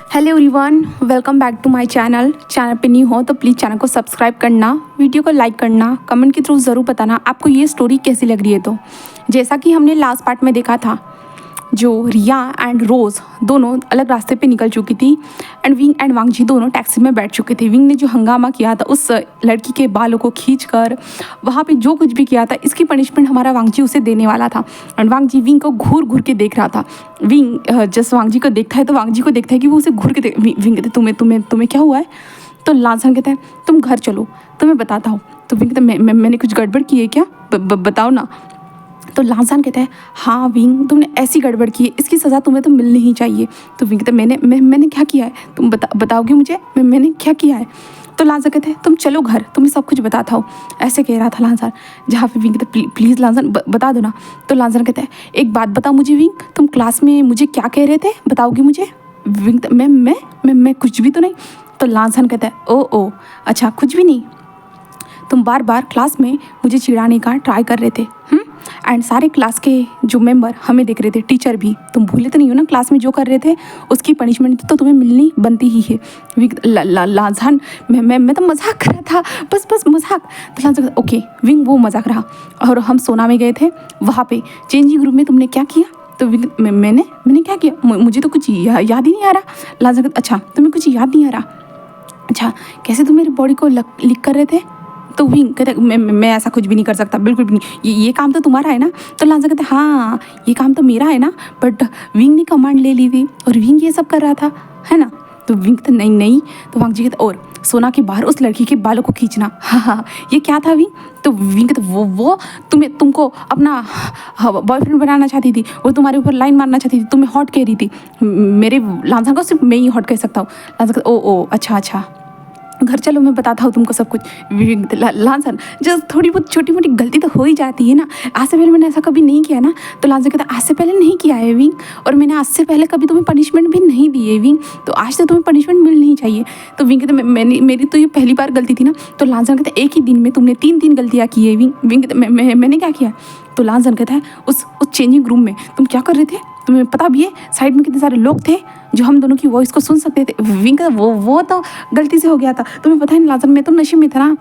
Hello everyone, welcome back to my channel पे new हो तो प्लीज़ चैनल को सब्सक्राइब करना, वीडियो को लाइक करना, कमेंट के थ्रू ज़रूर बताना आपको ये स्टोरी कैसी लग रही है। तो जैसा कि हमने लास्ट पार्ट में देखा था, जो रिया एंड रोज़ दोनों अलग रास्ते पे निकल चुकी थी एंड विंग एंड वांगजी दोनों टैक्सी में बैठ चुके थे। विंग ने जो हंगामा किया था उस लड़की के बालों को खींचकर वहाँ पे जो कुछ भी किया था, इसकी पनिशमेंट हमारा वांगजी उसे देने वाला था। एंड वांगजी विंग को घूर घूर के देख रहा था। विंग जस्ट वांगजी को देखता है तो वांगजी को देखता है कि वो उसे घूर के विंग कहते तुम्हें क्या हुआ है। तो लांसन कहता है तुम घर चलो तो मैं बताता हूँ। तो विंग कहता है मैंने कुछ गड़बड़ की है क्या, बताओ ना। तो लांसान कहता है हाँ विंग, तुमने ऐसी गड़बड़ की है, इसकी सज़ा तुम्हें तो मिलनी ही चाहिए। तो विंग कहता है मैंने क्या किया है, तुम बताओगे मुझे मैंने क्या किया है। तो लांसान कहते हैं तुम चलो घर, तुम्हें सब कुछ बताता हूँ, ऐसे कह रहा था लांसान। जहाँ पे विंग कहता है प्लीज़ लांसान बता दो ना। तो लांसान कहता है एक बात बताओ मुझे विंग, तुम क्लास में मुझे क्या कह रहे थे, बताओगे मुझे। विंग मैं कुछ भी तो नहीं। तो लांसान कहता है ओ अच्छा कुछ भी नहीं, तुम बार बार क्लास में मुझे चिढ़ाने का ट्राई कर रहे थे एंड सारे क्लास के जो मेंबर हमें देख रहे थे, टीचर भी। तुम भूले तो नहीं हो ना क्लास में जो कर रहे थे उसकी पनिशमेंट तो तुम्हें मिलनी बनती ही है। लांसान मैं तो मजाक कर रहा था, बस मजाक। तो लांसान ओके विंग वो मजाक रहा। और हम सोना में गए थे, वहाँ पे चेंजिंग रूम में तुमने क्या किया। तो विंग मैंने क्या किया, मुझे तो कुछ याद ही नहीं आ रहा। लांसान अच्छा तुम्हें कुछ याद नहीं आ रहा, अच्छा कैसे तुम मेरी बॉडी को लिख कर रहे थे। तो विंग कहते मैं ऐसा कुछ भी नहीं कर सकता, बिल्कुल भी नहीं, ये काम तो तुम्हारा है ना। तो लांसन कहते हाँ ये काम तो मेरा है ना, बट विंग ने कमांड ले ली थी और विंग ये सब कर रहा था, है ना। तो विंग कहते नहीं। तो वांगजी कहते और सोना के बाहर उस लड़की के बालों को खींचना, हाँ ये क्या था विंग। तो विंग कहते वो तुमको अपना बॉयफ्रेंड बनाना चाहती थी, वो तुम्हारे ऊपर लाइन मारना चाहती थी, तुम्हें हॉट कह रही थी। मेरे लांसन को सिर्फ मैं ही हॉट कह सकता हूँ। लांसन कहते ओ अच्छा घर चलो मैं बताता हूँ तुमको सब कुछ। लांसन जस्ट थोड़ी बहुत छोटी मोटी गलती तो हो ही जाती है ना, आज से पहले मैंने ऐसा कभी नहीं किया ना। तो लांसन कहता आज से पहले नहीं किया है विंग, और मैंने आज से पहले कभी तुम्हें पनिशमेंट भी नहीं दी है विंग, तो आज से तुम्हें पनिशमेंट मिलनी चाहिए। तो विंग कहते मेरी तो ये पहली बार गलती थी ना। तो लांसन कहते एक ही दिन में तुमने तीन गलतियाँ की है विंग। विंग कहते मैंने क्या किया। तो लांसन कहता है उस चेंजिंग रूम में तुम क्या कर रहे थे, तुम्हें पता भी है साइड में कितने सारे लोग थे जो हम दोनों की वॉइस को सुन सकते थे। विंग वो तो गलती से हो गया था, तुम्हें पता है ना लांसन मैं तो नशे में था ना।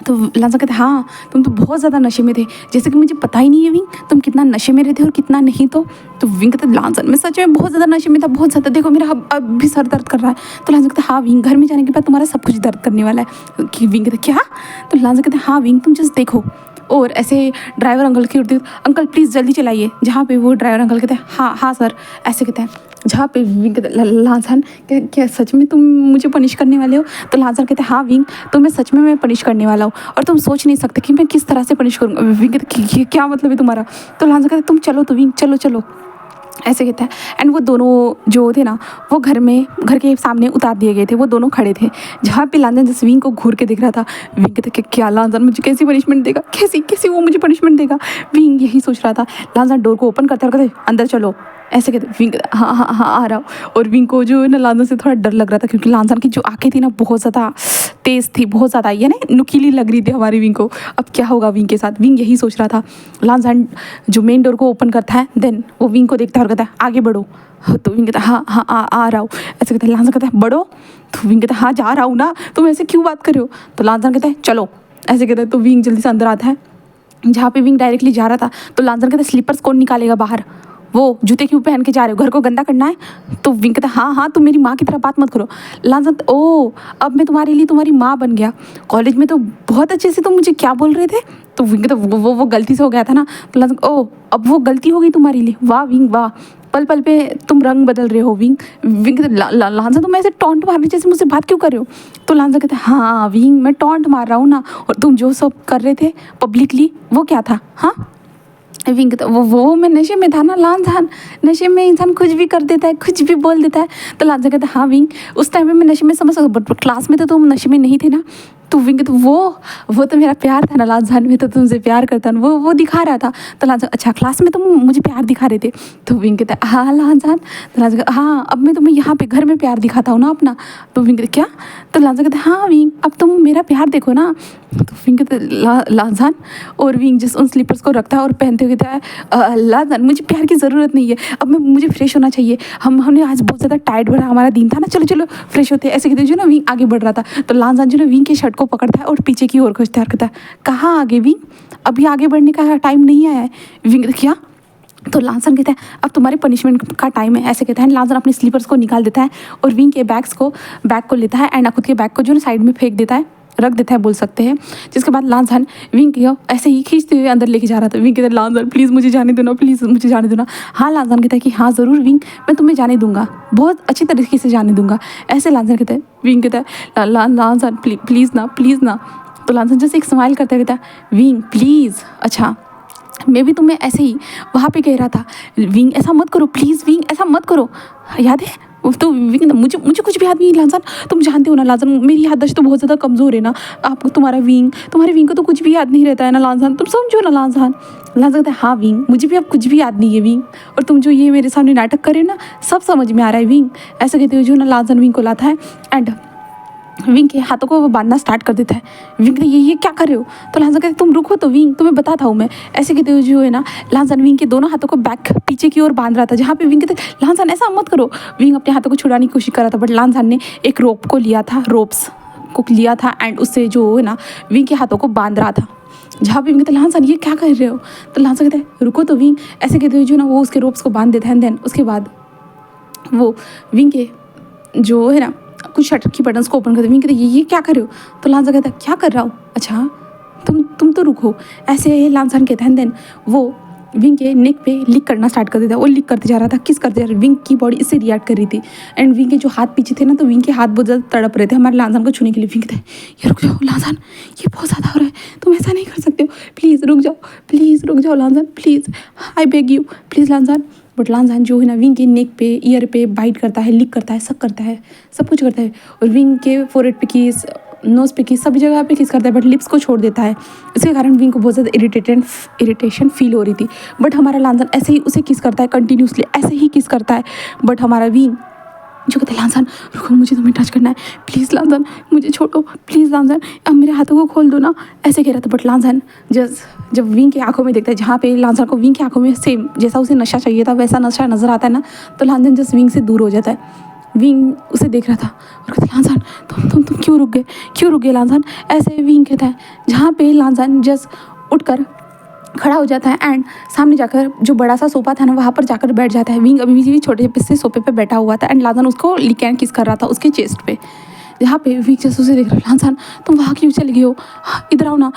तो लांसन कहते हाँ तुम तो बहुत ज़्यादा नशे में थे, जैसे कि मुझे पता ही नहीं है विंग तुम कितना नशे में रहते और कितना नहीं। तो विंग कहते लांसन मैं सच में बहुत ज़्यादा नशे में था, बहुत ज़्यादा, देखो मेरा अब भी सर दर्द कर रहा है। तो लांसन कहते हाँ विंग घर में जाने के बाद तुम्हारा सब कुछ दर्द करने वाला है। कि विंग कहते क्या। तो लांसन कहते हाँ विंग तुम जस्ट देखो। और ऐसे ड्राइवर अंकल की उड़ती अंकल प्लीज़ जल्दी चलाइए, जहाँ पे वो ड्राइवर अंकल कहते हैं हाँ सर, ऐसे कहते हैं। जहाँ पे विंग लांसन क्या सच में तुम मुझे पनिश करने वाले हो। तो लांसन कहते हैं हाँ विंग तुम्हें सच में मैं पनिश करने वाला हूँ, और तुम सोच नहीं सकते कि मैं किस तरह से पनिश करूँगा। विंग कहते क्या मतलब है तुम्हारा। तो लांसन कहते तुम चलो, तो विंग चलो ऐसे कहता है। एंड वो दोनों जो थे ना वो घर के सामने उतार दिए गए थे, वो दोनों खड़े थे। जहाँ पे लांसन जिस विंग को घूर के देख रहा था, विंग कहता क्या लांसन मुझे कैसी पनिशमेंट देगा, कैसी वो मुझे पनिशमेंट देगा। विंग यही सोच रहा था। लांसन डोर को ओपन करते कहते अंदर चलो, ऐसे कहते विंग हाँ आ रहा हूँ। और विंग को जो है ना लांसन से थोड़ा डर लग रहा था, क्योंकि लांसन की जो आँखें थी ना बहुत ज़्यादा तेज़ थी, बहुत ज़्यादा यानी नुकीली लग रही थी हमारी विंग को। अब क्या होगा विंग के साथ, विंग यही सोच रहा था। लांसन जो मेन डोर को ओपन करता है, देन वो विंग को देखता है और कहता है आगे बढ़ो। तो विंग कहता है हाँ आ रहा हूँ, ऐसे कहता है। लांसन कहता है बढ़ो। तो विंग कहता है हाँ जा रहा हूँ ना, तुम ऐसे क्यों बात कर रहे हो। तो लांसन कहता है चलो, ऐसे कहता है। तो विंग जल्दी से अंदर आता है। जहाँ पे विंग डायरेक्टली जा रहा था, तो लांसन कहता है स्लीपर्स कौन निकालेगा बाहर, वो जूते क्यों पहन के जा रहे हो, घर को गंदा करना है। तो विंग कहता है हाँ तुम मेरी माँ की तरह बात मत करो। लांसन ओ अब मैं तुम्हारे लिए तुम्हारी माँ बन गया, कॉलेज में तो बहुत अच्छे से तुम मुझे क्या बोल रहे थे। तो विंग कहता वो गलती से हो गया था ना। तो लांसन ओ अब वो गलती हो गई तुम्हारे लिए, वाह विंग वाह, पल पल पे तुम रंग बदल रहे हो विंग। विंग कहते लांसन तुम ऐसे टॉन्ट मारने जैसे मुझसे बात क्यों कर रहे हो। तो लांसन कहते हाँ विंग मैं टॉन्ट मार रहा हूँ ना, और तुम जो सब कर रहे थे पब्लिकली वो क्या था। हाँ विंग कहता वो मैं नशे में था ना लांसन, नशे में इंसान कुछ भी कर देता है, कुछ भी बोल देता है। तो लांसन कहता हाँ विंग उस टाइम में मैं नशे में समझ सकता, बट क्लास में तो तुम नशे में नहीं थे ना। तो विंग तो वो तो मेरा प्यार था ना लाजान, में तो तुमसे प्यार करता ना, वो दिखा रहा था। तो लाजान अच्छा क्लास में तुम मुझे प्यार दिखा रहे थे। तो विंग कहता है हाँ लाजान। तो लाजान कहता हाँ अब मैं तुम्हें यहाँ पे घर में प्यार दिखाता हूँ ना अपना। तो विंग कहता क्या? तो लाजान कहता हाँ विंग अब तुम मेरा प्यार देखो ना। तो विंग कहता लाजान, और विंग जिस उन स्लीपर्स को रखता है और पहनते हुए कहता है लाजान मुझे प्यार की ज़रूरत नहीं है, अब मुझे फ्रेश होना चाहिए, हमने आज बहुत ज़्यादा टाइट भरा हमारा दिन था ना, चलो चलो फ्रेश होते हैं। ऐसे कहते जो ना विंग आगे बढ़ रहा था। तो लाजान जो ना विंग के शर्ट को पकड़ता है और पीछे की ओर खींचता है, कहता है कहाँ आगे विंग, अभी आगे बढ़ने का टाइम नहीं आया है। विंग क्या? तो लांसन कहता है अब तुम्हारे पनिशमेंट का टाइम है, ऐसे कहता है। लांसन अपने स्लीपर्स को निकाल देता है और विंग के बैग को लेता है एंड खुद के बैग को जो ना साइड में फेंक देता है, रख देता है बोल सकते हैं। जिसके बाद लांसन विंग को ऐसे ही खींचते हुए अंदर लेके जा रहा था। विंग कहता है लांसन प्लीज़ मुझे जाने दो ना, प्लीज़ मुझे जाने दो ना। हाँ लांसन कहता है कि हाँ ज़रूर विंग, मैं तुम्हें जाने दूंगा, बहुत अच्छी तरीके से जाने दूंगा। ऐसे लांसन कहता है। विंग कहता है लांसन प्लीज़ ना, प्लीज़ ना। तो लांसन जैसे एक स्माइल करता कहता है विंग प्लीज़, अच्छा मैं भी तुम्हें ऐसे ही वहाँ पे कह रहा था विंग ऐसा मत करो प्लीज़, विंग ऐसा मत करो, याद है? तो विंग मुझे कुछ भी याद नहीं लांसन, तुम जानते हो ना लांसन मेरी याददाश्त तो बहुत ज़्यादा कमज़ोर है ना, आपको तुम्हारे विंग को तो कुछ भी याद नहीं रहता है ना लांसन, तुम समझो ना लांसन। लांसन कहता है हाँ विंग मुझे भी अब कुछ भी याद नहीं है विंग, और तुम जो ये मेरे सामने नाटक करे ना सब समझ में आ रहा है विंग। ऐसे कहते हुए जो ना लांसन विंग को लाता है एंड विंग के हाथों को वो बांधना स्टार्ट कर देता है। विंग कहते ये क्या कर रहे हो? तो लांसन कहते तुम रुको तो विंग, तुम्हें बताता हूँ मैं। ऐसे कहते हुए जो है ना लांसन विंग के दोनों हाथों को बैक पीछे की ओर बांध रहा था, जहाँ पे विंग कहते लांसन ऐसा मत करो। विंग अपने हाथों को छुड़ाने की कोशिश कर रहा था बट लांसन ने एक रोप्स को लिया था एंड उससे जो है ना विंग के हाथों को बांध रहा था। जहाँ पे विंग कहते लांसन ये क्या कर रहे हो? तो लांसन कहते हैं रुको तो विंग। ऐसे कहते हुए जो ना वो उसके रोप्स को बांध देता है। देन उसके बाद वो विंग के जो है ना कुछ शटर की बटन्स को ओपन कर दे। विंग कहते ये क्या कर रहे हो? तो लांसन कहता है क्या कर रहा हूँ, अच्छा तुम तो रुको। ऐसे लांसन कहता है। देन वो विंग के नेक पे लिक करना स्टार्ट कर देता है। वो लिक करते जा रहा था, किस करते जा रहा, विंग की बॉडी इससे रिएक्ट कर रही थी एंड विंग के जो हाथ पीछे थे ना, तो विंग के हाथ बहुत ज़्यादा तड़प रहे थे हमारे लांसन को छूने के लिए। विंग कहता है ये रुक जाओ लांसन, ये बहुत ज़्यादा हो रहा है, तुम ऐसा नहीं कर सकते हो, प्लीज़ रुक जाओ Lanson, please I beg you, please Lanson. But Lanson जो है ना विंग के नेक पे ईयर पे बाइट करता है, लिक करता है, सब करता है, सब कुछ करता है और विंग के फोरहेड पे किस, नोज़ पे किस, सभी जगह पे किस करता है बट लिप्स को छोड़ देता है। इसके कारण विंग को बहुत ज़्यादा इरिटेशन फील हो रही थी। बट हमारा लांसन ऐसे ही उसे किस करता है, कंटिन्यूसली ऐसे ही किस करता है। बट हमारा विंग जो कहते हैं लांसन रुको मुझे तुम्हें टच करना है, प्लीज़ लांसन मुझे छोड़ो, प्लीज़ लांसन अब मेरे हाथों को खोल दो ना, ऐसे कह रहा था। बट लांसन जब विंग की आंखों में देखता है, जहाँ पे लांसन को विंग की आंखों में सेम जैसा उसे नशा चाहिए था वैसा नशा नज़र आता है ना, तो लांसन जस्ट विंग से दूर हो जाता है। विंग उसे देख रहा था और कहते लांसन तुम क्यों रुक गए लांसन? ऐसे विंग कहता है। जहाँ पे लांसन जस्ट उठकर खड़ा हो जाता है एंड सामने जाकर जो बड़ा सा सोफा था ना वहाँ पर जाकर बैठ जाता है। विंग अभी भी छोटे से सोफे पे बैठा हुआ था एंड लांसन उसको लिक एंड किस कर रहा था उसके चेस्ट पे। जहाँ पे विंग जैसे उसे देख रहा है, लांसन तुम वहाँ क्यों चले गए हो, इधर आओ ना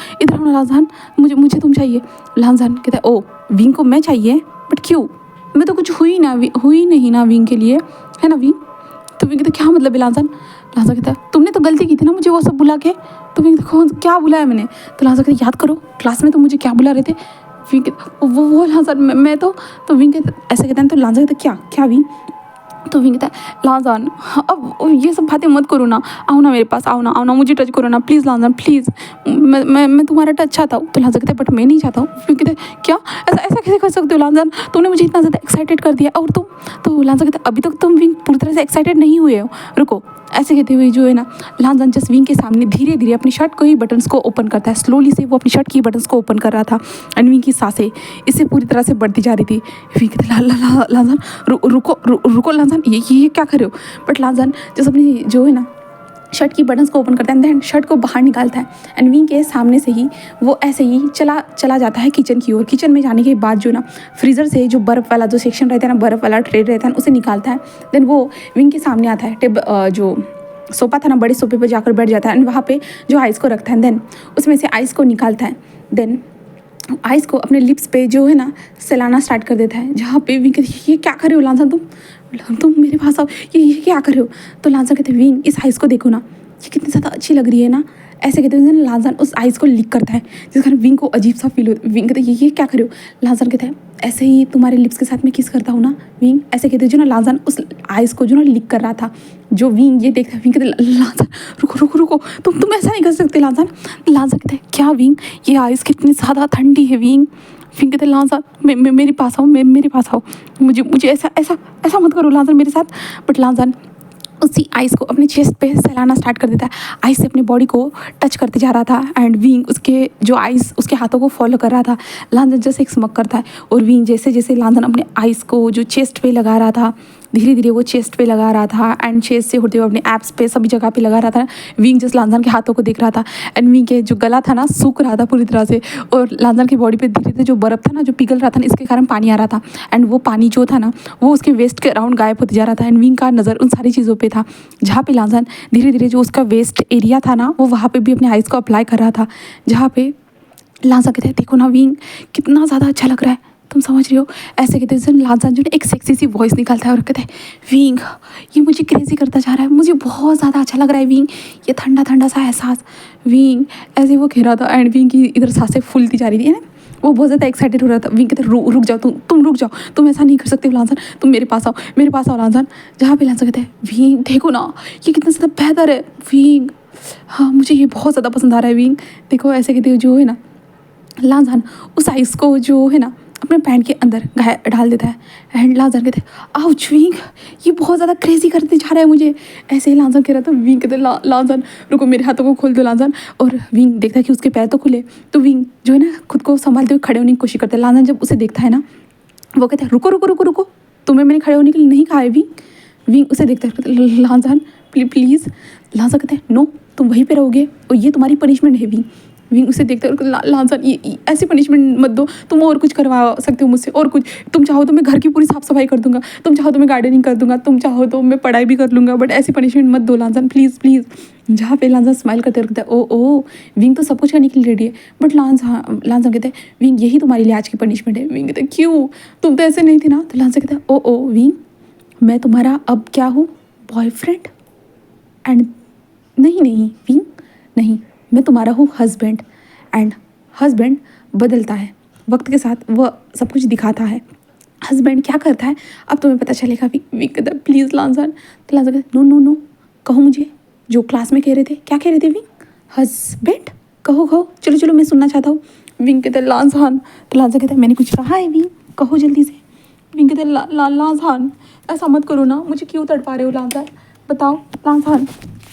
लांसन, मुझे तुम चाहिए। लांसन कहता है ओ विंग को मैं चाहिए, बट क्यों, मैं तो कुछ हुई नहीं ना विंग के लिए, है ना विंग? तो विंग कहता क्या मतलब है लांसन? लांसन कहता है तुमने तो गलती की थी ना मुझे वो सब बुला के। तो विंग कौन क्या बुलाया मैंने? तो लांसन कहता याद करो क्लास में तो मुझे क्या बुला रहे थे। विंग वो लांसन मैं तो विंग कहता ऐसे कहता है। तो लांसन कहता क्या विंग? तो विंग कहता है लांसन अब ये सब बातें मत करो ना, आओ ना मेरे पास, आओ ना मुझे टच करो ना प्लीज़ लांसन प्लीज़, मैं तुम्हारा टच चाहता हूँ। तो लांसन कहता है बट मैं नहीं चाहता हूँ। विंग कहता है क्या ऐसा कैसे कर सकते हो लांसन, तुमने मुझे इतना ज़्यादा एक्साइटेड कर दिया और तुम। तो लांसन कहता है अभी तक तुम विंग पूरी तरह से एक्साइटेड नहीं हुए हो, रुको। ऐसे कहते हुए जो है ना लांसन जस्ट विंग के सामने धीरे धीरे अपनी शर्ट को ही बटन्स को ओपन करता है। स्लोली से वो अपनी शर्ट की बटन्स को ओपन कर रहा था एंड विंग की सांसें इससे पूरी तरह से बढ़ती जा रही थी। विंग कहते लांसन रुको लांसन ये क्या कर रहे हो? बट लांसन जस्ट अपनी जो है ना शर्ट की बटन्स को ओपन करता है एंड शर्ट को बाहर निकालता है एंड विंग के सामने से ही वो ऐसे ही चला जाता है किचन की ओर। किचन में जाने के बाद जो ना फ्रीज़र से जो बर्फ़ वाला जो सेक्शन रहता है ना, बर्फ़ वाला ट्रे रहता है उसे निकालता है। देन वो विंग के सामने आता है, जो सोफा था ना बड़े सोफे पर जाकर बैठ जाता है एंड वहाँ पे जो आइस को रखता है। देन उसमें से आइस को निकालता है। देन आइस को अपने लिप्स पे जो है ना सहलाना स्टार्ट कर देता है। जहाँ पे विंग कहती ये क्या कर रहे हो लांसन, तुम मेरे पास आओ, ये क्या कर रहे हो? तो लांसन कहते विंग इस आइस को देखो ना, ये कितनी ज़्यादा अच्छी लग रही है ना, ऐसे कहते हैं लांजान उस आइस को लिक करता है, जिस कारण विंग को अजीब सा फील होता है। विंग कहते हैं ये क्या करे हो। लांजान कहता है ऐसे ही तुम्हारे लिप्स के साथ मैं किस करता हूँ ना विंग। ऐसे कहते जो ना लांजान उस आइस को जो ना लिक कर रहा था। जो विंग ये देखता है, विंग कहते लांजान रुको रुको रुको, तुम ऐसा नहीं कर सकते लांजान। लांजान कहता है क्या विंग, ये आइस कितनी ज़्यादा ठंडी है विंग। विंग कहते लांजान मेरे पास आओ, मेरे पास आओ, मुझे ऐसा ऐसा ऐसा मत करो लांजान मेरे साथ। बट लांजान उसी आइस को अपने चेस्ट पे सहलाना स्टार्ट कर देता है, आइस से अपनी बॉडी को टच करते जा रहा था। एंड विंग उसके जो आइस उसके हाथों को फॉलो कर रहा था। लांजन जैसे एक स्मक करता है और विंग जैसे जैसे लांजन अपने आइस को जो चेस्ट पे लगा रहा था, धीरे धीरे वो चेस्ट पे लगा रहा था एंड चेस्ट से होते हुए अपने एप्स पे सभी जगह पे लगा रहा था। विंग जस्ट लांजन के हाथों को देख रहा था एंड विंग के जो गला था ना सूख रहा था पूरी तरह से, और लांजन की बॉडी पे धीरे धीरे जो बर्फ था ना जो पिघल रहा था ना, इसके कारण पानी आ रहा था। एंड वो पानी जो था ना वो उसके वेस्ट के अराउंड गायब होते जा रहा था। एंड विंग का नज़र उन सारी चीज़ों पे था जहाँ पे लांजन धीरे धीरे जो उसका वेस्ट एरिया था ना वो वहाँ पे भी अपने आइस को अप्लाई कर रहा था, जहाँ पे लांजा कहते हैं देखो ना विंग कितना ज़्यादा अच्छा लग रहा है, तुम समझ रहे हो। ऐसे कहते हैं लांजा जो एक सेक्सी सी वॉइस निकालता है और कहते हैं विंग ये मुझे क्रेजी करता जा रहा है, मुझे बहुत ज़्यादा अच्छा लग रहा है विंग, ये ठंडा ठंडा सा एहसास। विंग ऐसे वो कह रहा था एंड विंग की इधर सांसें फूलती जा रही थी ना, वो बहुत ज़्यादा एक्साइटेड हो रहा था। विंग कहते रुक जाओ, तुम रुक जाओ, तुम ऐसा नहीं कर सकते लांजन, तुम मेरे पास आओ लांजन। जहाँ पे लांजन कहते हैं विंग देखो ना ये कितना ज़्यादा बेहतर है विंग, हाँ मुझे ये बहुत ज़्यादा पसंद आ रहा है विंग। देखो ऐसे कहते जो है ना लांजन उस आइस को जो है ना अपने पैंट के अंदर डाल देता है एंड लांजन कहते हैं आउच विंग ये बहुत ज़्यादा क्रेजी करते जा रहा है मुझे। ऐसे ही लांजन कह रहा था, विंग कहते लांजन रुको मेरे हाथों को खोल दो लांजन। और विंग देखता है कि उसके पैर तो खुले, तो विंग जो है ना खुद को संभालते हुए खड़े होने की कोशिश करता है। लांजन जब उसे देखता है ना वो कहता है रुको रुको रुको रुको, तुम्हें मैंने खड़े होने के लिए नहीं कहा है विंग। विंग उसे देखता है लांजन प्लीज़। लांजन कहते हैं नो तुम वहीं पे रहोगे और ये तुम्हारी पनिशमेंट है विंग। विंग उसे देखते हैं लांजन ये ऐसी पनिशमेंट मत दो, तुम और कुछ करवा सकते हो मुझसे, और कुछ तुम चाहो तो मैं घर की पूरी साफ सफाई कर दूंगा, तुम चाहो तो मैं गार्डनिंग कर दूंगा, तुम चाहो तो मैं पढ़ाई भी कर लूँगा, बट ऐसी पनिशमेंट मत दो लांजन प्लीज़ प्लीज़। जहाँ पे लांजन स्माइल करते रहता है ओ विंग तो सब कुछ करने के लिए रेडी है, बट लांजन कहते हैं विंग यही तुम्हारे लिए आज की पनिशमेंट है। विंग कहते हैं क्यों, तुम तो ऐसे नहीं थी ना। तो लांजन कहता है ओ विंग मैं तुम्हारा अब क्या हूँ बॉयफ्रेंड एंड नहीं विंग नहीं, मैं तुम्हारा हूँ हस्बैंड एंड हस्बैंड बदलता है वक्त के साथ, वह सब कुछ दिखाता है। हस्बैंड क्या करता है अब तुम्हें पता चलेगा। विंग कहता है प्लीज़ लांजन। तो लांजन कहता नो कहो मुझे जो क्लास में कह रहे थे, क्या कह रहे थे विंग, हस्बैंड कहो चलो मैं सुनना चाहता हूँ। विंग कहते लांजन। तो लांजन कहता है मैंने कुछ कहा है विंग, कहो जल्दी से। विंग कहते लांजन ऐसा मत करो ना, मुझे क्यों तड़पा रहे हो लांजन, बताओ लांजन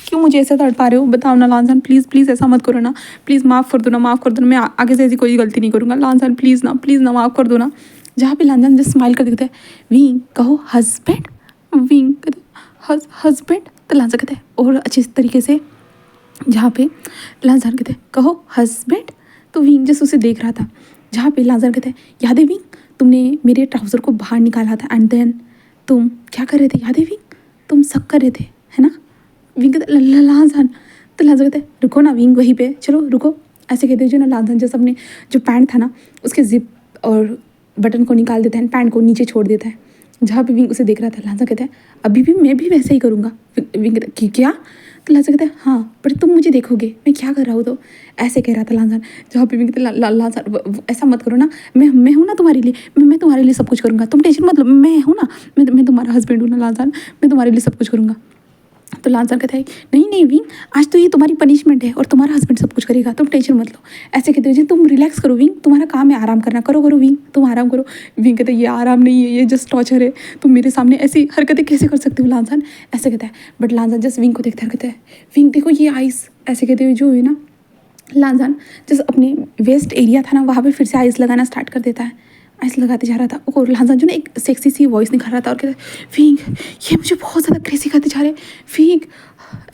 क्यों मुझे ऐसे तड़पा रहे हो, बताओ ना लांजन प्लीज़ ऐसा मत करो ना, प्लीज़ माफ़ कर दो ना मैं आगे से ऐसी कोई गलती नहीं करूँगा लांजन प्लीज़ ना माफ़ कर दो ना। जहाँ पे लांजन जस्ट स्माइल कर देता है विंग कहो हस्बैंड। विंग कहते हस्बैंड। तो लांजन कहते हैं और अच्छे तरीके से, जहाँ पे लांजन कहते हैं कहो हस्बैंड। तो विंग जस्ट उसे देख रहा था। जहाँ पे लांजन कहते हैं याद है विंग तुमने मेरे ट्राउज़र को बाहर निकाला था एंड देन तुम क्या कर रहे थे, याद है विंग तुम शक कर रहे थे है ना। विंग कहते लांजन। तो लांजन कहते रुको ना विंग वहीं पे, चलो रुको। ऐसे कहते जो ना लांजन जैसे अपने जो पैंट था ना उसके जिप और बटन को निकाल देता है, पैंट को नीचे छोड़ देता है। जहाँ पे विंग उसे देख रहा था लांजन कहता है अभी भी मैं भी वैसे ही करूँगा। विंग कहता क्या। तो लांजन कहता है हाँ पर तुम मुझे देखोगे मैं क्या कर रहा हूँ, तो ऐसे कह रहा था लांजन। जहाँ पे विंग कहते लांजन ऐसा मत करो ना, मैं हूँ ना तुम्हारे लिए, मैं तुम्हारे लिए सब कुछ करूँगा, तुम टेंशन मत लो, मैं हूँ ना, मैं तुम्हारा हस्बैंड हूँ ना लांजन, मैं तुम्हारे लिए सब कुछ करूँगा। तो लांजन कहता है नहीं विंग आज तो ये तुम्हारी पनिशमेंट है और तुम्हारा हस्बैंड सब कुछ करेगा, तुम टेंशन मत लो। ऐसे कहते हो तुम रिलैक्स करो विंग, तुम्हारा काम है आराम करना, करो विंग तुम आराम करो। विंग कहते ये आराम नहीं है, ये जस्ट टॉर्चर है, तुम मेरे सामने ऐसी हरकतें कैसे कर सकते हो लांजन, ऐसे कहता है। बट लांजन जस्ट विंग को देखता है, कहता है विंग देखो ये आइस, ऐसे कहते हुए जो है ना लांजन जस्ट अपने वेस्ट एरिया था ना वहाँ पर फिर से आइस लगाना स्टार्ट कर देता है। आइस लगाते जा रहा था और लांजन जो ना एक सेक्सी सी वॉइस निकाल रहा था और कहता है विंग ये मुझे बहुत ज़्यादा क्रेजी करते जा रहे विंग,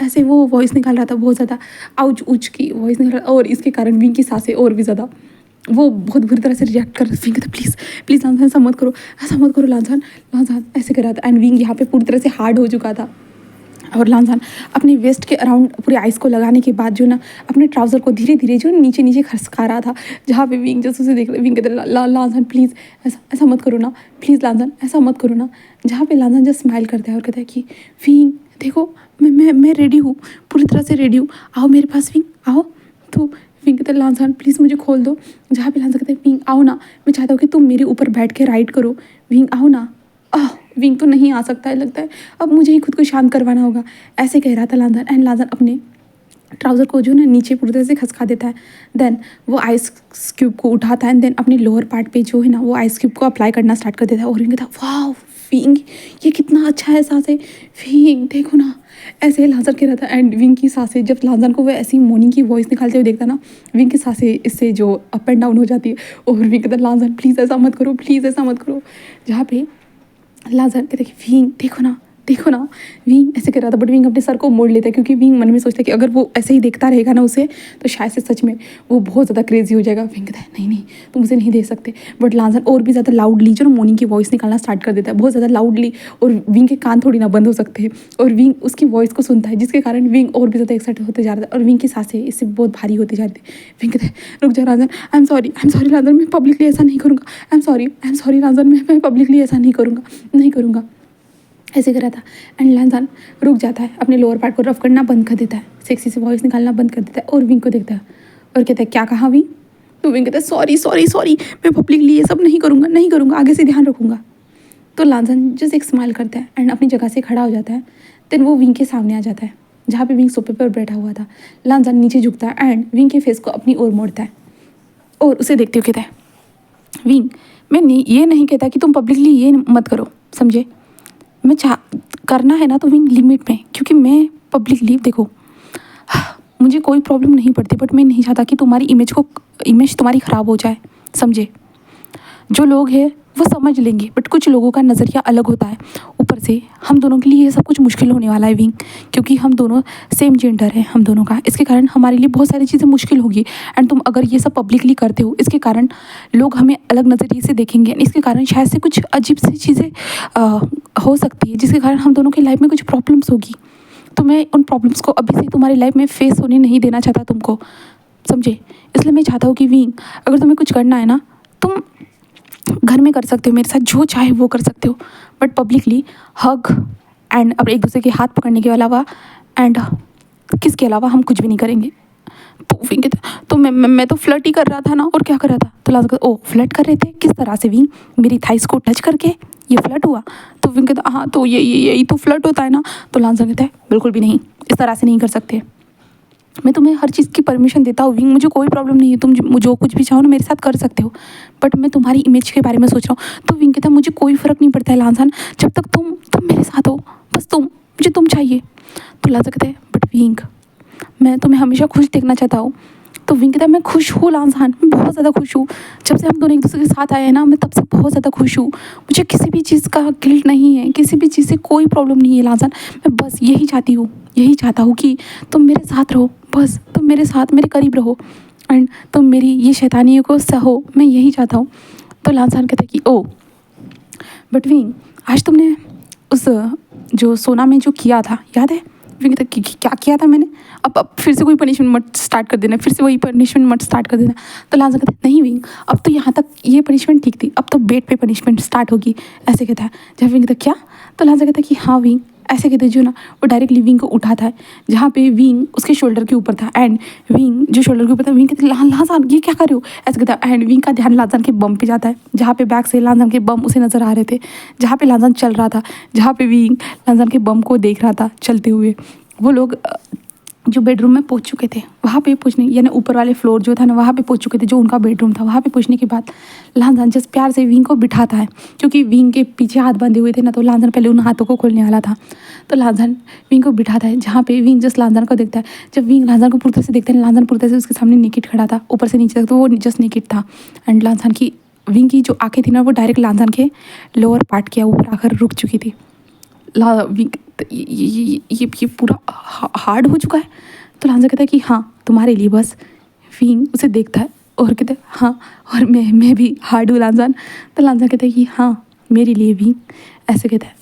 ऐसे वो वॉइस निकाल रहा था बहुत ज़्यादा आउच उच की वॉइस निकाल रहा, और इसके कारण विंग की सांसें और भी ज़्यादा वो बहुत बुरी तरह से रिएक्ट कर रही। विंग कहता प्लीज़ लांजन ऐसा मत करो लांजन ऐसे कर रहा था। एंड विंग यहाँ पे पूरी तरह से हार्ड हो चुका था और लांजन अपने वेस्ट के अराउंड पूरे आइस को लगाने के बाद जो ना अपने ट्राउज़र को धीरे धीरे जो नीचे खसका रहा था। जहाँ पे विंग जैसे उसे देख रहे, विंग कहते लांजन प्लीज़ ऐसा मत करो ना, प्लीज़ लांजन ऐसा मत करो ना। जहाँ पे लांजन जो स्माइल करता है और कहता है कि विंग देखो मैं रेडी हूँ, पूरी तरह से रेडी हूँ, आओ मेरे पास विंग, आओ। तो विंग कहता है लांसान प्लीज़ मुझे खोल दो। जहाँ पे लांसान कहते हैं विंग आओ ना, मैं चाहता हूँ कि तुम मेरे ऊपर बैठ के राइड करो, विंग आओ ना। विंग तो नहीं आ सकता है, लगता है अब मुझे ही खुद को शांत करवाना होगा, ऐसे कह रहा था लांसान। एंड लांसान अपने ट्राउज़र को जो ना नीचे पूरी तरह से खसका देता है। देन वो आइस क्यूब को उठाता है एंड देन अपने लोअर पार्ट पे जो है ना वो आइस क्यूब को अप्लाई करना स्टार्ट कर देता है। और विंग कहता है वाह विंग ये कितना अच्छा एहसास है, विंग देखो ना, ऐसे लांसर कह रहा था। एंड विंग की सांसें, जब लांसर को वो ऐसी मॉर्निंग की वॉइस निकालते हुए देखता ना, विंग की सांसें इससे जो अप एंड डाउन हो जाती है। और विंग कहता है लांसर प्लीज़ ऐसा मत करो, प्लीज़ ऐसा मत करो। जहाँ पे लांसर कहते कि विंग देखो ना, देखो ना, विंग ऐसे कर रहा था। बट विंग अपने सर को मोड़ लेता है क्योंकि विंग मन में सोचता है कि अगर वो ऐसे ही देखता रहेगा ना उसे, तो शायद से सच में वो बहुत ज़्यादा क्रेजी हो जाएगा। विंग कहता है नहीं नहीं तुम उसे नहीं देख सकते। बट लांसर और भी ज़्यादा लाउडली जो मॉर्निंग की वॉइस निकालना स्टार्ट कर देता है, बहुत ज़्यादा लाउडली। और विंग के कान थोड़ी ना बंद हो सकते हैं, और विंग उसकी वॉइस को सुनता है, जिसके कारण विंग और भी ज़्यादा एक्साइटेड होते जा रहा था। और विंग की सांसें इससे बहुत भारी होती जा रही थी। विंग कहता है रुक जा lancer, I am sorry lancer, मैं पब्लिकली ऐसा नहीं करूँगा, आई एम सॉरी लांसर, मैं पब्लिकली ऐसा नहीं करूँगा ऐसे कर रहा था। एंड लांसान रुक जाता है, अपने लोअर पार्ट को रफ करना बंद कर देता है, सेक्सी से वॉइस निकालना बंद कर देता है। और विंग को देखता है और कहता है क्या कहा विंग? तो विंग कहता है सॉरी मैं पब्लिकली ये सब नहीं करूँगा, आगे से ध्यान रखूँगा। तो लांसान जस्ट एक स्माइल करता है एंड अपनी जगह से खड़ा हो जाता है। देन वो विंग के सामने आ जाता है जहाँ पे विंग सोफे पर बैठा हुआ था। लांसान नीचे झुकता है एंड विंग के फेस को अपनी ओर मोड़ता है और उसे देखते हुए कहता है विंग मैं ये नहीं कहता कि तुम पब्लिकली ये मत करो, समझे? मैं करना है ना तो विंग लिमिट में, क्योंकि मैं पब्लिकली देखो मुझे कोई प्रॉब्लम नहीं पड़ती, बट मैं नहीं चाहता कि तुम्हारी इमेज तुम्हारी ख़राब हो जाए, समझे? जो लोग हैं वो समझ लेंगे, बट कुछ लोगों का नज़रिया अलग होता है। ऊपर से हम दोनों के लिए ये सब कुछ मुश्किल होने वाला है विंग, क्योंकि हम दोनों सेम जेंडर है हम दोनों का, इसके कारण हमारे लिए बहुत सारी चीज़ें मुश्किल होगी। एंड तुम अगर ये सब पब्लिकली करते हो, इसके कारण लोग हमें अलग नज़रिए से देखेंगे, इसके कारण शायद से कुछ अजीब सी चीज़ें हो सकती है, जिसके कारण हम दोनों की लाइफ में कुछ प्रॉब्लम्स होगी। तो मैं उन प्रॉब्लम्स को अभी से तुम्हारी लाइफ में फेस होने नहीं देना चाहता तुमको, समझे? इसलिए मैं चाहता हूँ कि विंग अगर तुम्हें कुछ करना है ना, तुम घर में कर सकते हो, मेरे साथ जो चाहे वो कर सकते हो, बट पब्लिकली हग एंड अब एक दूसरे के हाथ पकड़ने के अलावा एंड किस के अलावा हम कुछ भी नहीं करेंगे। तो विंग कहता तो मैं तो फ्लर्ट ही कर रहा था ना, और क्या कर रहा था? तो लांसर कहता ओ फ्लर्ट कर रहे थे, किस तरह से विंग? मेरी थाइस को टच करके ये फ्लर्ट हुआ? तो विंग कहता हाँ तो यही तो फ्लर्ट होता है ना। तो लांसर कहता है बिल्कुल भी नहीं, इस तरह से नहीं कर सकते। मैं तुम्हें हर चीज़ की परमिशन देता हूँ विंग, मुझे कोई प्रॉब्लम नहीं है, तुम जो कुछ भी चाहो ना मेरे साथ कर सकते हो, बट मैं तुम्हारी इमेज के बारे में सोच रहा हूँ। तो विंग कहता है मुझे कोई फ़र्क नहीं पड़ता है लांसान, जब तक तुम मेरे साथ हो, बस मुझे तुम चाहिए। तो लांसान कहता है बट विंग मैं तुम्हें हमेशा खुश देखना चाहता हूँ। तो विंग कहता है मैं खुश हूँ लांसान, मैं बहुत ज़्यादा खुश हूँ, जब से हम दोनों एक दूसरे के साथ आए हैं ना, मैं तब से बहुत ज़्यादा खुश हूँ, मुझे किसी भी चीज़ का गिल्ट नहीं है, किसी भी चीज़ से कोई प्रॉब्लम नहीं है लांसान। मैं बस यही चाहता हूँ कि तुम मेरे साथ रहो, बस तुम मेरे साथ मेरे करीब रहो एंड तुम मेरी ये शैतानियों को सहो, मैं यही चाहता हूँ। तो लांसान कहता है कि ओ बट विंग आज तुमने उस जो सोना में जो किया था याद है? विंग कहता है क्या किया था मैंने? अब फिर से कोई पनिशमेंट मत स्टार्ट कर देना, फिर से वही पनिशमेंट मत स्टार्ट कर देना। तो लांसर कहता है नहीं विंग अब तो यहाँ तक ये पनिशमेंट ठीक थी, अब तो बेड पे पनिशमेंट स्टार्ट होगी, ऐसे कहता है। जब विंग कहता है क्या? तो लांसर कहता है कि हाँ विंग, ऐसे कहते जो ना वो डायरेक्टली विंग को उठाता है जहाँ पे विंग उसके शोल्डर के ऊपर था। एंड विंग जो शोल्डर के ऊपर था, विंग कहते लांसान ये क्या कर रहे हो, ऐसे कहता है। एंड विंग का ध्यान लांसान के बम पे जाता है, जहाँ पे बैक से लांसान के बम उसे नज़र आ रहे थे, जहाँ पे लांसान चल रहा था, जहाँ पे विंग लांसान के बम को देख रहा था चलते हुए। वो लोग जो बेडरूम में पहुंच चुके थे, वहाँ पे पहुंचने यानी ऊपर वाले फ्लोर जो था ना वहाँ पे पहुंच चुके थे, जो उनका बेडरूम था। वहाँ पे पहुंचने के बाद लांसान जस्ट प्यार से विंग को बिठाता है, क्योंकि विंग के पीछे हाथ बंधे हुए थे ना, तो लांसान पहले उन हाथों को खोलने वाला था। तो लांसान विंग को बिठाता है जहाँ पे विंग जस्ट लांसान को देखता है। जब विंग लांसान को पूरी तरह से देखता है, लांसान पूरी तरह से उसके सामने नेकेड खड़ा था, ऊपर से नीचे तक तो वो जस्ट नेकेड था। एंड लांसान की विंग की जो आँखें थी ना वो डायरेक्ट लांसान के लोअर पार्ट के ऊपर आकर रुक चुकी थी। विंग ये पूरा हार्ड हो चुका है। तो लांसर कहता है कि हाँ तुम्हारे लिए बस। विंग उसे देखता है और कहता है हाँ और मैं भी हार्ड हूँ लांसान। तो लांसर कहता है कि हाँ मेरे लिए भी, ऐसे कहता है।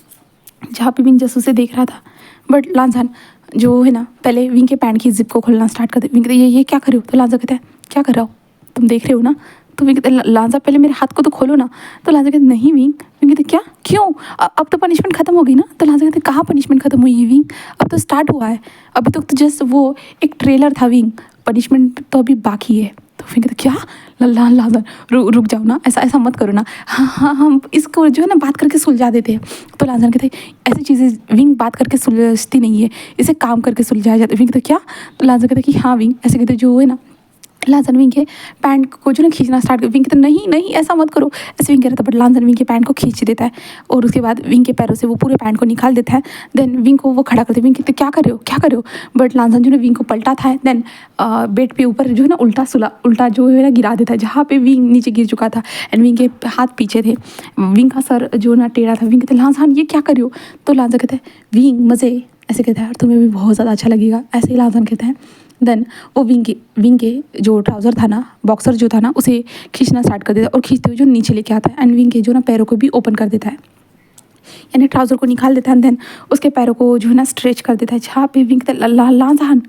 जहाँ पे विंग जस्ट उसे देख रहा था, बट लांसान जो है ना पहले विंग के पैंट की जिप को खोलना स्टार्ट कर दे। विंग कहता है ये क्या कर रहे हो? तो लांसर कहता है क्या कर रहा हो, तुम देख रहे हो ना, तो विंग कहते लांजा पहले मेरे हाथ को तो खोलो ना। तो लांजा कहते नहीं विंग। विंग कहते क्या, क्यों, अब तो पनिशमेंट खत्म हो गई ना। तो लांजा कहते कहाँ पनिशमेंट खत्म हुई विंग, अब तो स्टार्ट हुआ है, अभी तक तो जस्ट वो एक ट्रेलर था विंग, पनिशमेंट तो अभी बाकी है। तो फिर कहते क्या, लांजा रुक जाओ ना, ऐसा ऐसा मत करो ना। हाँ हाँ हम इसको जो है ना बात करके सुलझा देते हैं। तो लांजा कहते ऐसी चीज़ें विंग बात करके सुलझती नहीं है, इसे काम करके सुलझाया जाता है। विंग कहते क्या। तो लांजा कहते कि हाँ विंग, ऐसे कहते जो है ना लांसन विंग के पैंट को जो ना खींचना स्टार्ट कर। विंग कहता नहीं नहीं ऐसा मत करो, ऐसे विंग कह रहा था, बट लांसन विंग के पैंट को खींच देता है और उसके बाद विंग के पैरों से वो पूरे पैंट को निकाल देता है। देन विंग को वो खड़ा करते, विंग कहते क्या कर रहे हो, क्या कर रहे हो। बट लांसन जो है विंग को पलटा था, देन बेड पे ऊपर जो है ना उल्टा जो है ना गिरा देता है, जहाँ पे विंग नीचे गिर चुका था एंड विंग के हाथ पीछे थे। विंग का सर जो ना टेढ़ा था। विंग कहते लांसन ये क्या कर रहे हो। तो लांसन कहते हैं विंग मज़े, ऐसे कहता है और तुम्हें भी बहुत ज़्यादा अच्छा लगेगा, ऐसे ही लांसन कहते हैं। देन वो विंग के जो ट्राउज़र था ना, बॉक्सर जो था ना, उसे खींचना स्टार्ट कर देता है और खींचते हुए जो नीचे लेके आता है एंड विंग के जो ना पैरों को भी ओपन कर देता है, यानी ट्राउज़र को निकाल देता है। देन उसके पैरों को जो है ना स्ट्रेच कर देता है, जहाँ पे विंग कहता है लांसान।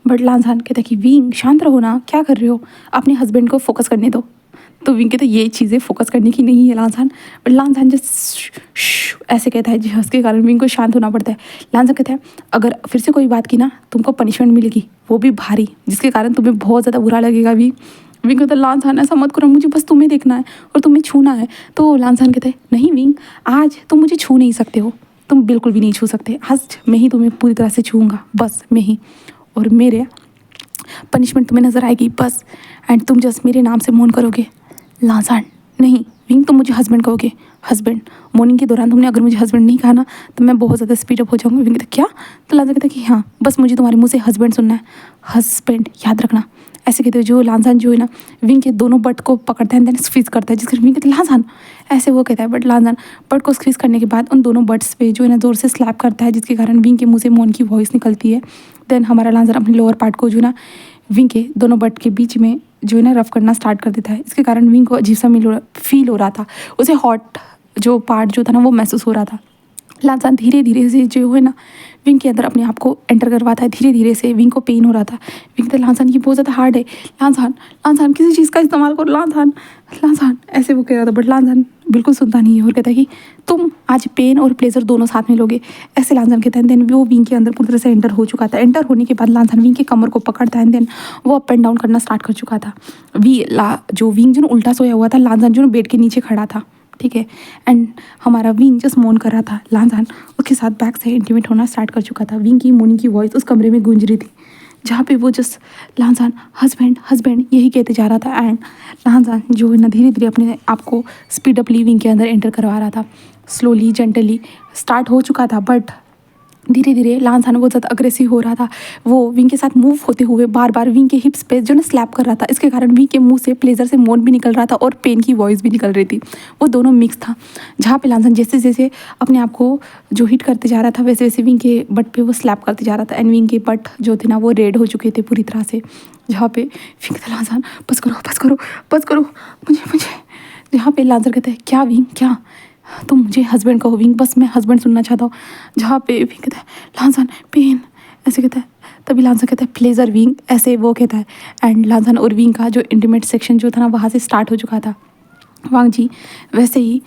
बट लांसान कहता है कि विंग शांत रहो ना, क्या कर रहे हो, अपने हस्बैंड को फोकस करने दो। तो विंग कहते ये चीज़ें फोकस करने की नहीं है लांसान। बट लांसान जस्ट ऐसे कहता है, जिसके कारण विंग को शांत होना पड़ता है। लांसान कहता है अगर फिर से कोई बात की ना तुमको पनिशमेंट मिलेगी, वो भी भारी, जिसके कारण तुम्हें बहुत ज़्यादा बुरा लगेगा भी। विंग कहता है लांसान ऐसा मत करो, मुझे बस तुम्हें देखना है और तुम्हें छूना है। तो लांसान कहता है नहीं विंग, आज तुम मुझे छू नहीं सकते हो, तुम बिल्कुल भी नहीं छू सकते, आज मैं ही तुम्हें पूरी तरह से छूऊंगा, बस मैं ही, और मेरे पनिशमेंट तुम्हें नज़र आएगी बस, एंड तुम जस्ट मेरे नाम से मौन करोगे। लांसान नहीं विंग, तुम मुझे हस्बैंड कहोगे, हस्बैंड। मॉर्निंग के दौरान तुमने अगर मुझे हस्बैंड नहीं कहा ना तो मैं बहुत ज़्यादा स्पीड अप हो जाऊंगी। विंग कहता क्या। तो लांसान कहता कि हाँ बस मुझे तुम्हारे मुँह से हस्बैंड सुनना है, हस्बैंड याद रखना, ऐसे कहते जो लांसान जो है ना विंग के दोनों बट को पकड़ता है, देन स्क्वीज करता है, जिसके विंग कहते लांसान ऐसे वो कहता है। बट लांसान बट को स्क्वीज करने के बाद उन दोनों बट्स पे जो है ना ज़ोर से स्लैप करता है, जिसके कारण विंग के मुँह से मौन की वॉइस निकलती है। देन हमारा लांसान अपने लोअर पार्ट को जो ना विंग के दोनों बट के बीच में जो है ना रफ करना स्टार्ट कर देता है। इसके कारण विंग को अजीब सा फील हो रहा था, उसे हॉट जो पार्ट जो था ना वो महसूस हो रहा था। लांसान धीरे धीरे से जो है ना विंग के अंदर अपने आप को एंटर करवाता है, धीरे धीरे से विंग को पेन हो रहा था। विंग कहता लांसान ये बहुत ज़्यादा हार्ड है, लांसान लांसान किसी चीज़ का इस्तेमाल करो, लांसान लांसान ऐसे वो कह रहा था। बट लांसान बिल्कुल सुनता नहीं है और कहता है कि तुम आज पेन और प्लेजर दोनों साथ में लोगे, ऐसे लांसान कहता है। देन वो विंग के अंदर पूरी तरह से एंटर हो चुका था। एंटर होने के बाद लांसान विंग के कमर को पकड़ता है, देन वो अप एंड डाउन करना स्टार्ट कर चुका था। जो विंग जो उल्टा सोया हुआ था, लांसान जो बेड के नीचे खड़ा था, ठीक है, एंड हमारा विंग जस्ट मौन कर रहा था। लांसान उसके साथ बैक से इंटीमेट होना स्टार्ट कर चुका था। विंग की मौनी की वॉइस उस कमरे में गूंज रही थी, जहाँ पे वो जस्ट लांसान हस्बैंड हस्बैंड यही कहते जा रहा था। एंड लांसान जो है ना धीरे धीरे अपने आप को स्पीड अप विंग के अंदर एंटर करवा रहा था, स्लोली जेंटली स्टार्ट हो चुका था। बट धीरे धीरे लांसान बहुत ज़्यादा अग्रेसिव हो रहा था। वो विंग के साथ मूव होते हुए बार बार विंग के हिप्स पे जो ना स्लैप कर रहा था, इसके कारण विंग के मुंह से प्लेजर से मौन भी निकल रहा था और पेन की वॉइस भी निकल रही थी, वो दोनों मिक्स था। जहाँ पे लांसान जैसे जैसे अपने आप को जो हिट करते जा रहा था, वैसे वैसे विंग के बट पे वो स्लैप करते जा रहा था एंड विंग के बट जो थे ना वो रेड हो चुके थे पूरी तरह से। जहाँ पे विंग था लांसान बस करो बस करो बस करो मुझे मुझे। जहाँ पे लांसान कहते हैं क्या विंग क्या, तुम मुझे हस्बैंड कहो विंग, बस मैं हस्बैंड सुनना चाहता हूँ। जहाँ पे विंग कहता है लांसान पेन, ऐसे कहता है। तभी लांसान कहता है प्लेजर विंग, ऐसे वो कहता है। एंड लांसान और विंग का जो इंटीमेट सेक्शन जो था ना वहाँ से स्टार्ट हो चुका था। वांग जी वैसे ही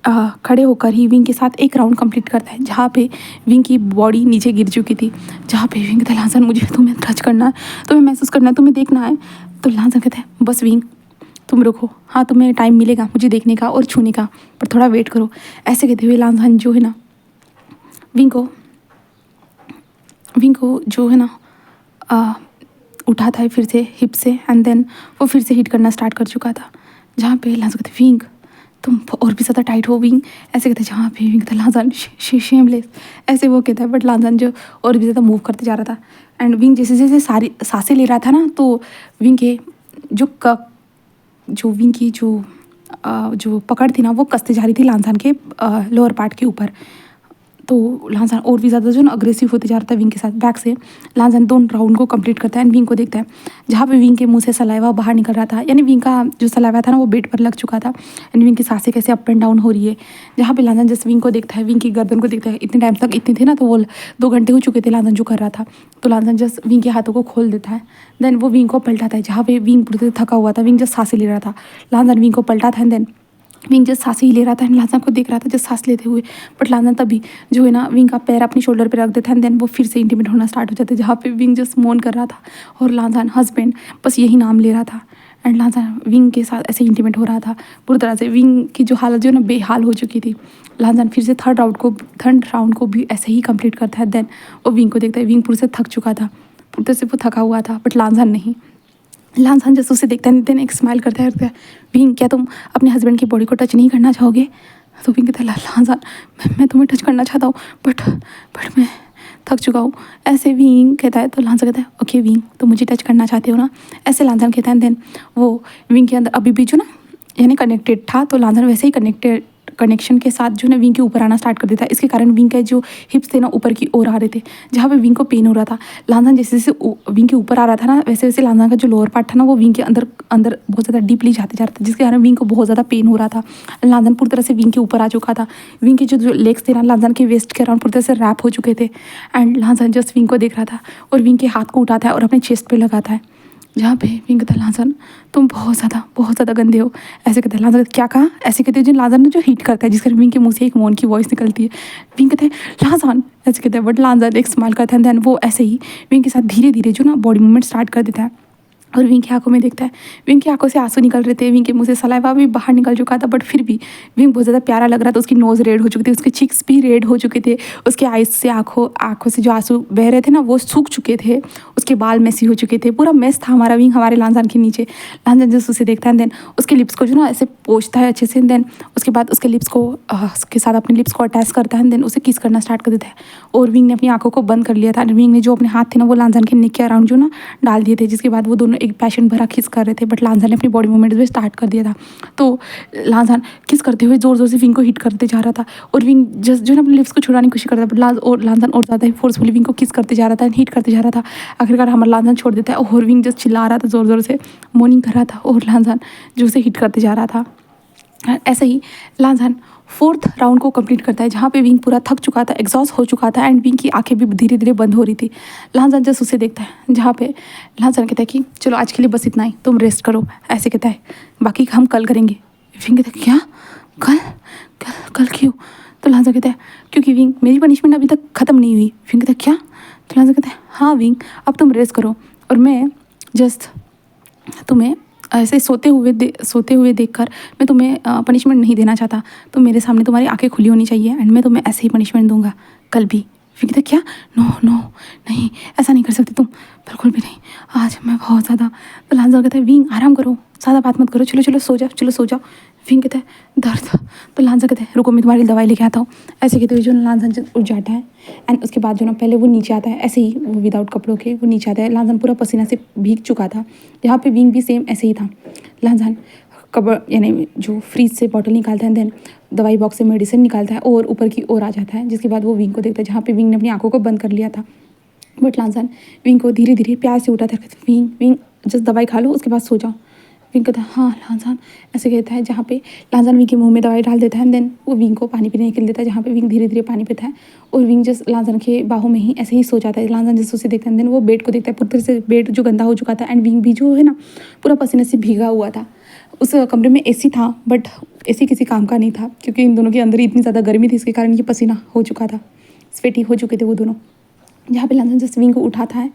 खड़े होकर ही विंग के साथ एक राउंड कंप्लीट करता है, जहाँ पे विंग की बॉडी नीचे गिर चुकी थी। जहाँ पे विंग कहता है लांसान मुझे तुम्हें टच करना है, तुम्हें महसूस करना है, तुम्हें देखना है। तो लांसान कहता है बस विंग तुम रुको, हाँ तुम्हें टाइम मिलेगा मुझे देखने का और छूने का, पर थोड़ा वेट करो। ऐसे कहते हुए लांसान जो है ना विंग को जो है ना उठाता है फिर से हिप से, एंड देन वो फिर से हिट करना स्टार्ट कर चुका था। जहाँ पे लांसान कहते विंग तुम और भी ज़्यादा टाइट हो विंग, ऐसे कहते जहाँ पे विंग कहता लांसान शेमलेस, ऐसे वो कहता है। बट लांसान जो और भी ज़्यादा मूव करते जा रहा था एंड विंग जैसे जैसे सारी सांसें ले रहा था ना, तो विंग के जो विंग की जो पकड़ थी ना वो कसते जा रही थी लांसान के लोअर पार्ट के ऊपर। तो लांसान और भी ज़्यादा जो ना अग्रेसिव होते जा रहा था विंग के साथ। बैक से लांसान 2 राउंड को कंप्लीट करता है एंड विंग को देखता है, जहाँ पे विंग के मुंह से सलाइवा बाहर निकल रहा था, यानी विंग का जो सलाइवा था ना वो बेड पर लग चुका था एंड विंग की सांसें कैसे अप एंड डाउन हो रही है। जहाँ पे लांसान जस्ट विंग को देखता है, विंग की गर्दन को देखता है। इतने टाइम तक इतने थे ना, तो वो 2 घंटे हो चुके थे लांसान जो कर रहा था। तो लांसान जस्ट विंग के हाथों को खोल देता है, देन वो विंग को पलटाता है, जहाँ पे विंग पूरी तरह थका हुआ था। विंग जस्ट सांसें ले रहा था, लांसान विंग को पलटा था एंड देन विंग जस्ट सांसें ही ले रहा था एंड लांसान को देख रहा था जस्ट सांस लेते हुए। बट लांसान तभी जो है ना विंग का पैर अपनी शोल्डर पे रख देता है एंड देन वो फिर से इंटीमेट होना स्टार्ट हो जाता है, जहाँ पे विंग जस्ट मोन कर रहा था और लांसान हस्बैंड बस यही नाम ले रहा था एंड लांसान विंग के साथ ऐसे इंटीमेट हो रहा था पूरी तरह से। विंग की जो हालत जो है ना बेहाल हो चुकी थी। लांसान फिर से थर्ड राउंड को भी ऐसे ही कंप्लीट करता है। देन वो विंग को देखता है, विंग पूरे से थक चुका था, पूरी तरह से वो थका हुआ था, बट लांसान नहीं। लांसान जैसे उसे देखता है देन एक स्माइल करता है, विंग क्या तुम अपने हस्बैंड की बॉडी को टच नहीं करना चाहोगे? तो विंग कहता है लांसान मैं तुम्हें टच करना चाहता हूँ बट मैं थक चुका हूँ, ऐसे विंग कहता है। तो लांसान कहता है ओके विंग तो मुझे टच करना चाहते हो ना, ऐसे लांसान कहता है। देन वो विंग के अंदर अभी भी जो ना यानी कनेक्टेड था, तो लांसान वैसे ही कनेक्शन के साथ जो ना विंग के ऊपर आना स्टार्ट कर देता है। इसके कारण विंग के जो हिप्स थे ना ऊपर की ओर आ रहे थे, जहाँ पे विंग को पेन हो रहा था। लांसान जैसे जैसे विंग के ऊपर आ रहा था ना, वैसे वैसे लांसान का जो लोअर पार्ट था ना वो विंग के अंदर अंदर बहुत ज़्यादा डीपली जाते जा रहा था, जिसके कारण विंग को बहुत ज़्यादा पेन हो रहा था। लांसान पूरी तरह से विंग के ऊपर आ चुका था। विंग के जो लेग्स थे ना लांसान के वेस्ट के अराउंड पूरी तरह से रैप हो चुके थे एंड लांसान जस्ट विंग को देख रहा था और विंग के हाथ को उठाता है और अपने चेस्ट पे लगाता है, जहाँ पे विंग कहता है लांसान तुम बहुत ज़्यादा गंदे हो, ऐसे कहते हैं। लांसान क्या कहा? ऐसे कहते हैं जो लांसान ने जो हीट करता है, जिसके विंग के मुंह से एक मौन की वॉइस निकलती है। विंग कहते हैं लांसान, ऐसे कहते हैं, बट लांसान एक स्माइल करता है देन वो ऐसे ही विंग के साथ धीरे धीरे जो ना बॉडी मूवमेंट स्टार्ट कर देता है और विंग की आंखों में देखता है। विंग की आंखों से आंसू निकल रहे थे, विंग के मुंह से सलाइवा भी बाहर निकल चुका था, बट फिर भी विंग बहुत ज़्यादा प्यारा लग रहा था। उसकी नोज़ रेड हो चुकी थी, उसके चिक्स भी रेड हो चुके थे, उसके आइज से आंखों से जो आंसू बह रहे थे ना वो सूख चुके थे, उसके बाल मेसी हो चुके थे, पूरा मेस था हमारा विंग हमारे लांसान के नीचे। लांसान जैसे उसे देखता है देन उसके लिप्स को जो ना ऐसे पोंछता है अच्छे से, देन उसके बाद उसके लिप्स को उसके साथ अपने लिप्स को अटैच करता है, देन उसे किस करना स्टार्ट कर देता है। और विंग ने अपनी आंखों को बंद कर लिया था। विंग ने जो अपने हाथ थे ना वो लांसान के नेक के अराउंड जो ना डाल दिए थे, जिसके बाद वो दोनों एक पैशन भरा किस कर रहे थे, बट लांसान ने अपनी बॉडी मूवमेंट्स भी स्टार्ट कर दिया था। तो लांसान किस करते हुए ज़ोर ज़ोर से विंग को हिट करते जा रहा था और विंग जस्ट जो ना अपने लिप्स को छुड़ाने की कोशिश करता था, बट लांसान और ज़्यादा ही फोर्सफुली विंग को किस करते जा रहा था, हिट करते जा रहा था। आखिरकार हमारा लांसान छोड़ देता है और विंग जस्ट चिल्ला रहा था, ज़ोर ज़ोर से मॉर्निंग कर रहा था और लांसान जो उसे हिट करते जा रहा था। ऐसे ही लांसान 4th राउंड को कंप्लीट करता है, जहाँ पे विंग पूरा थक चुका था, एग्जॉस्ट हो चुका था एंड विंग की आंखें भी धीरे धीरे बंद हो रही थी। लांसान जस्ट उसे देखता है, जहाँ पे लांसान कहता है कि चलो आज के लिए बस इतना ही, तुम रेस्ट करो, ऐसे कहता है, बाकी हम कल करेंगे। विंग कहता है क्या कल कल कल क्यों? तो लांसान कहता है क्योंकि विंग मेरी पनिशमेंट अभी तक ख़त्म नहीं हुई। विंग कहता है क्या? तो लांसान कहता है हाँ विंग अब तुम रेस्ट करो और मैं जस्ट तुम्हें ऐसे सोते हुए देखकर मैं तुम्हें पनिशमेंट नहीं देना चाहता, तो मेरे सामने तुम्हारी आंखें खुली होनी चाहिए एंड मैं तुम्हें ऐसे ही पनिशमेंट दूंगा कल भी। फिर कहता क्या? नो नहीं ऐसा नहीं कर सकती तुम, बिल्कुल भी नहीं, आज मैं बहुत ज़्यादा। तो लांसान कहता है विंग आराम करो, ज़्यादा बात मत करो, चलो सो जाओ। विंग कहता है दर्द। तो लांसान कहता है रुको मैं तुम्हारी दवाई लेके आता हूँ, ऐसे कहते हुए जो लांसान उठ जाता है एंड उसके बाद जो ना पहले वो नीचे आता है, ऐसे ही वो विदाउट कपड़ों के वो नीचे आता है। लांसान पूरा पसीना से भीग चुका था, यहाँ पे विंग भी सेम ऐसे ही था। लांसान कबर यानी जो फ्रीज से बॉटल निकालता है, देन दवाई बॉक्स से मेडिसिन निकालता है और ऊपर की ओर आ जाता है, जिसके बाद वो विंग को देखता है, जहाँ पे विंग ने अपनी आंखों को बंद कर लिया था। बट लांसान विंग को धीरे धीरे प्यार से उठाता है, विंग जस्ट दवाई खा लो उसके बाद सो जाओ। विंग कहता है हाँ लांसान, ऐसे कहता है, जहाँ पे लांसान विंग के मुंह में दवाई डाल देता है देन वो विंग को पानी पीने के लिए देता है, जहाँ पे विंग धीरे धीरे पानी पीता है और विंग जस्ट लांसान के बाहों में ही ऐसे ही सो जाता है। लांसान जस्ट उसे देखता है देन वो बेड को देखता है, पूरी तरह से बेड जो गंदा हो चुका था एंड विंग भी जो है ना पूरा पसीने से भीगा हुआ था। उस कमरे में एसी था बट एसी किसी काम का नहीं था, क्योंकि इन दोनों के अंदर इतनी ज़्यादा गर्मी थी, इसके कारण ये पसीना हो चुका था, स्वेटी हो चुके थे वो दोनों। जहाँ पे लांसान जस्ट विंग को उठाता है,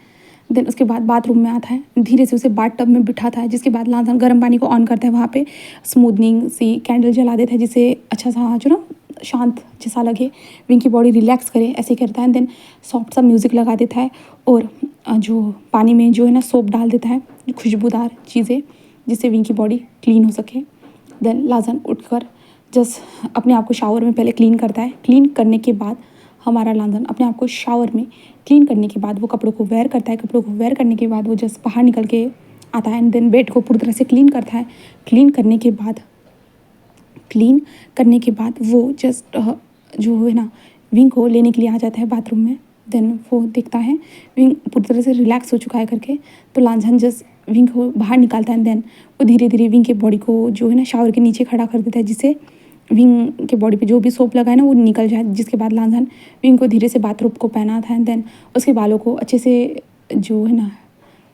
देन उसके बाद बाथरूम में आता है, धीरे से उसे बाथ टब में बिठाता है, जिसके बाद लांसान गर्म पानी को ऑन करता है, वहाँ पे स्मूदनिंग सी कैंडल जला देता है, जिससे अच्छा सा जो ना शांत जैसा लगे, विंग की बॉडी रिलैक्स करे, ऐसे करता है। देन सॉफ्ट सा म्यूज़िक लगा देता है और जो पानी में जो है ना सोप डाल देता है, खुशबूदार चीज़ें, जिससे विंग की बॉडी क्लीन हो सके। देन लांसान उठकर जस्ट अपने आप को शावर में पहले क्लीन करता है। क्लीन करने के बाद हमारा लांसान अपने आप को शावर में क्लीन करने के बाद वो कपड़ों को वेयर करता है। कपड़ों को वेयर करने के बाद वो जस्ट बाहर निकल के आता है एंड देन बेड को पूरी तरह से क्लीन करता है। क्लीन करने के बाद वो जस्ट जो है ना विंग को लेने के लिए आ जाता है बाथरूम में। देन वो देखता है विंग पूरी तरह से रिलैक्स हो चुका है करके, तो लांझन जस्ट विंग को बाहर निकालता है। देन वो धीरे धीरे विंग के बॉडी को जो है ना शावर के नीचे खड़ा कर देता है, जिससे विंग के बॉडी पे जो भी सोप लगा है ना वो निकल जाए। जिसके बाद लांझन विंग को धीरे से बाथरूम को पहनाता है। देन उसके बालों को अच्छे से जो है ना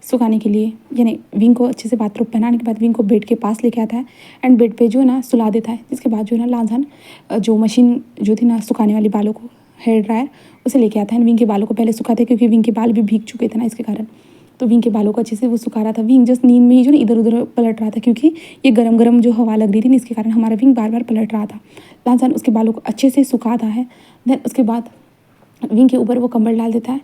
सुखाने के लिए, यानी विंग को अच्छे से बाथरूम पहनाने के बाद विंग को बेड के पास लेके आता है एंड बेड पे जो है ना सुला देता है। जिसके बाद जो है ना लांझन जो मशीन जो थी ना सुखाने वाली बालों को, हेयर ड्रायर, उसे लेके आता है। विंग के बालों को पहले सुखाते हैं क्योंकि विंग के बाल भी भीग चुके थे ना, इसके कारण तो विंग के बालों को अच्छे से वो सुखा रहा था। विंग जस्ट नींद में ही जो ना इधर उधर पलट रहा था क्योंकि ये गरम गरम जो हवा लग रही थी ना, इसके कारण हमारा विंग बार बार पलट रहा था। लांझन उसके बालों को अच्छे से सुखाता है। देन उसके बाद विंग के ऊपर वो कंबल डाल देता है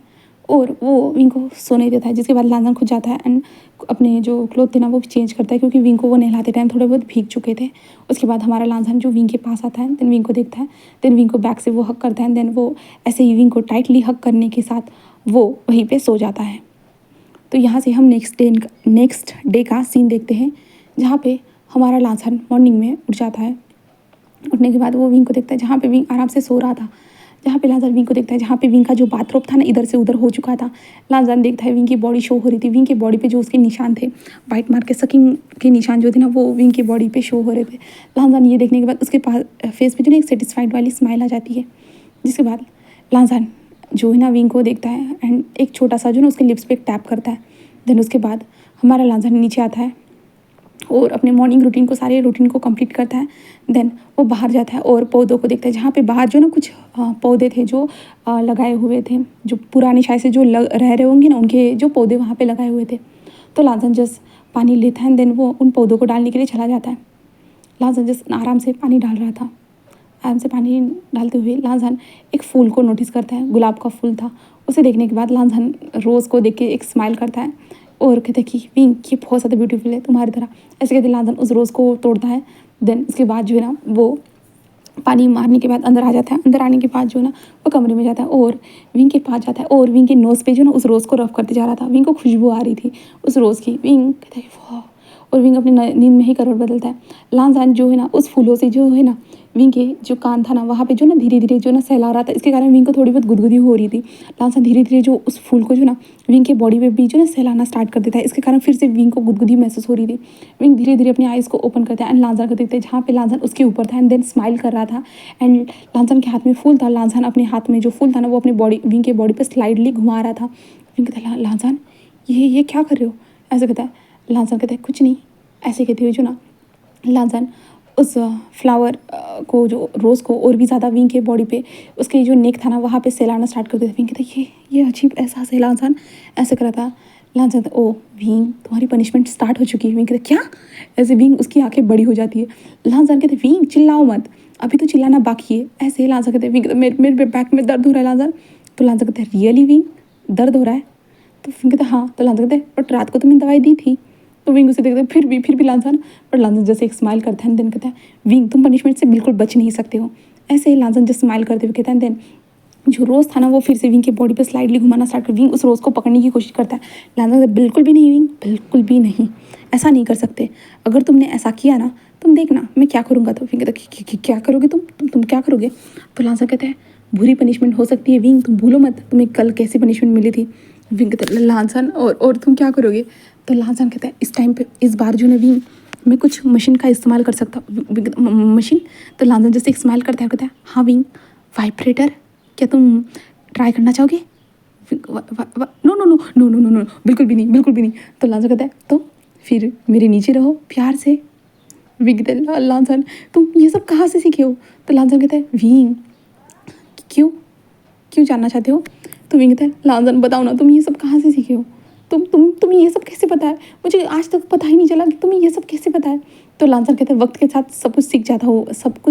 और वो विंग को सोने देता है। जिसके बाद लांझन खुद जाता है एंड अपने जो क्लोथ थे ना वो भी चेंज करता है क्योंकि विंग को वो नहलाते टाइम थोड़े बहुत भीग चुके थे। उसके बाद हमारा लांझन जो विंग के पास आता है, देन विंग को देखता है, देन विंग को बैक से वो हक करता है। देन वो ऐसे ही विंग को टाइटली हक करने के साथ वो वहीं पे सो जाता है। तो यहाँ से हम नेक्स्ट डे का सीन देखते हैं, जहाँ पे हमारा लांझन मॉर्निंग में उठ जाता है। उठने के बाद वो विंग को देखता है जहाँ पे विंग आराम से सो रहा था। जहाँ पे लांझन विंग को देखता है जहाँ पे विंग का जो बाथरूम था ना इधर से उधर हो चुका था। लांझन देखता है विंग की बॉडी शो हो रही थी। विंग की बॉडी पे जो उसके निशान थे, वाइट मार्क के सकिंग के निशान जो थे ना, वो विंग की बॉडी पे शो हो रहे थे। लांझन ये देखने के बाद उसके पास फेस पे जो ना एक सेटिस्फाइड वाली स्माइल आ जाती है। जिसके बाद लांझन जो है ना विंग को देखता है एंड एक छोटा सा जो ना उसके लिप्स पे टैप करता है। देन उसके बाद हमारा लांझन नीचे आता है और अपने मॉर्निंग रूटीन को, सारे रूटीन को कंप्लीट करता है। देन वो बाहर जाता है और पौधों को देखता है जहाँ पे बाहर जो ना कुछ पौधे थे जो लगाए हुए थे, जो पुराने शायद से जो रह रहे होंगे ना, उनके जो पौधे वहाँ पे लगाए हुए थे। तो लांझन जस्ट पानी लेता है। देन वो उन पौधों को डालने के लिए चला जाता है। लांझन जस्ट आराम से पानी डाल रहा था। आराम से पानी डालते हुए लांझन एक फूल को नोटिस करता है, गुलाब का फूल था। उसे देखने के बाद लांझन रोज़ को देख के एक स्माइल करता है और कहते हैं कि विंग ये बहुत ज़्यादा ब्यूटीफुल है तुम्हारी तरह, ऐसे कहते लांझन उस रोज़ को तोड़ता है। देन उसके बाद जो है ना वो पानी मारने के बाद अंदर आ जाता है। अंदर आने के बाद जो है ना वो कमरे में जाता है और विंग के पास जाता है और विंग के नोज़ पे जो ना उस रोज़ को रफ करते जा रहा था। विंग को खुशबू आ रही थी उस रोज़ की। विंग कहता है वाह, और विंग अपनी नींद में ही करवट बदलता है। लांझन जो है ना उस फूलों से जो है ना विंग के जो कान था ना वहाँ पे जो ना धीरे धीरे जो ना सहला रहा था। इसके कारण विंग को थोड़ी बहुत गुदगुदी हो रही थी। लांझन धीरे धीरे जो उस फूल को जो ना विंग के बॉडी पे भी जो ना सहलाना स्टार्ट कर देता है। इसके कारण फिर से विंग को गुदगुदी महसूस हो रही थी। विंग धीरे धीरे अपनी आइज़ को ओपन करता है एंड लांझन को देखते हैं जहाँ पे लांझन उसके ऊपर था एंड देन स्माइल कर रहा था एंड लांझन के हाथ में फूल था। लांझन अपने हाथ में जो फूल था ना वो अपने बॉडी विंग के बॉडी पर स्लाइडली घुमा रहा था। विंग कहता है लांझन ये क्या कर रहे हो, ऐसे कहता है। लांझन कहता है कुछ नहीं, ऐसे कहते हुए जो ना लांझन उस फ्लावर को, जो रोज़ को और भी ज़्यादा विंग के बॉडी पे उसके जो नेक था ना वहाँ पे सहलाना स्टार्ट कर देता। विंग कहता ये अजीब एहसास है लांझन, ऐसे कर रहा था। लांझन ओ विंग तुम्हारी पनिशमेंट स्टार्ट हो चुकी है। विंग कहता क्या, ऐसे विंग उसकी आंखें बड़ी हो जाती है। लांझन कहते विंग चिल्लाओ मत, अभी तो चिल्लाना बाकी है, ऐसे। लांझन कहते विंग मेरे बैक में दर्द हो रहा है लांझन। तो लांझन कहते रियली विंग दर्द हो रहा है? तो विंग कहता हाँ। तो लांझन कहते बट रात को तुमने दवाई दी थी। तो विंग उसे देखते फिर भी लांझन, पर लांझन जैसे एक स्माइल करता है। देन कहता है विंग तुम पनिशमेंट से बिल्कुल बच नहीं सकते हो, ऐसे ही लांझन जस्ट स्माइल करते हुए कहता है। देन जो रोज़ था ना वो फिर से विंग के बॉडी पे स्लाइडली घुमाना स्टार्ट कर। विंग उस रोज़ को पकड़ने की कोशिश करता है। लांझन कहता बिल्कुल भी नहीं विंग, बिल्कुल भी नहीं, ऐसा नहीं कर सकते। अगर तुमने ऐसा किया ना तुम देखना मैं क्या करूँगा। तो विंग कहता क्या करोगे तुम क्या करोगे? तो लांझन कहता है बुरी पनिशमेंट हो सकती है विंग, तुम भूलो मत तुम्हें कल कैसी पनिशमेंट मिली थी। विंग कहता लांझन और तुम क्या करोगे? तो लांझन कहता है इस टाइम पे इस बार जो ना विंग मैं कुछ मशीन का इस्तेमाल कर सकता हूँ। मशीन? तो लांझन जैसे एक स्माइल करता है, कहता है हाँ विंग वाइब्रेटर, क्या तुम ट्राई करना चाहोगे? No no no no no no no, बिल्कुल भी नहीं, बिल्कुल भी नहीं। तो लांझन कहता है तो फिर मेरे नीचे रहो प्यार से। विंग कहता है लांझन तुम ये सब कहाँ से सीखे हो? तो लांझन कहता है विंग क्यों जानना चाहते हो? तो विंग कहता है लांझन बताओ ना तुम ये सब कहाँ से सीखे हो? तुम्हें ये सब कैसे पता है? मुझे आज तक पता ही नहीं चला कि तुम्हें ये सब कैसे पता है। तो लांझन कहते हैं वक्त के साथ सब कुछ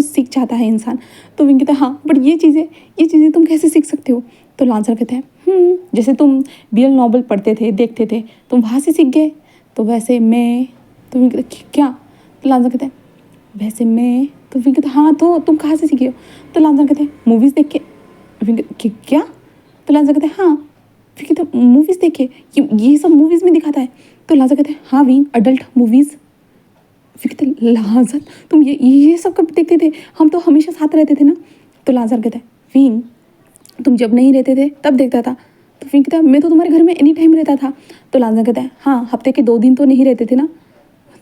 सीख जाता है इंसान। तो विंग कहता है हाँ बट ये चीज़ें तुम कैसे सीख सकते हो? तो लांझन कहते हैं जैसे तुम बीएल नॉवल पढ़ते थे, देखते थे, तुम वहाँ से सीख गए, तो वैसे मैं। तो विंग कहते हैं क्या? तो लांझन कहते हैं वैसे मैं। तो विंग कहते हैं हाँ तो तुम कहाँ से सीखे हो? तो लांझन कहते हैं मूवीज़ देख के। विंग क्या? तो लांझन कहते हैं हाँ। फिर कहते मूवीज़ देखे, ये सब मूवीज़ में दिखाता है। तो लांझन कहते हैं हाँ विंग अडल्ट मूवीज़। फिर कहते लांझन तुम ये सब कब देखते थे? हम तो हमेशा साथ रहते थे ना। तो लांझन कहता है विंग तुम जब नहीं रहते थे तब देखता था। तो विंग कहता है मैं तो तुम्हारे घर में एनी टाइम रहता था। तो लांजा कहता है हाँ, हफ्ते के 2 दिन तो नहीं रहते थे ना।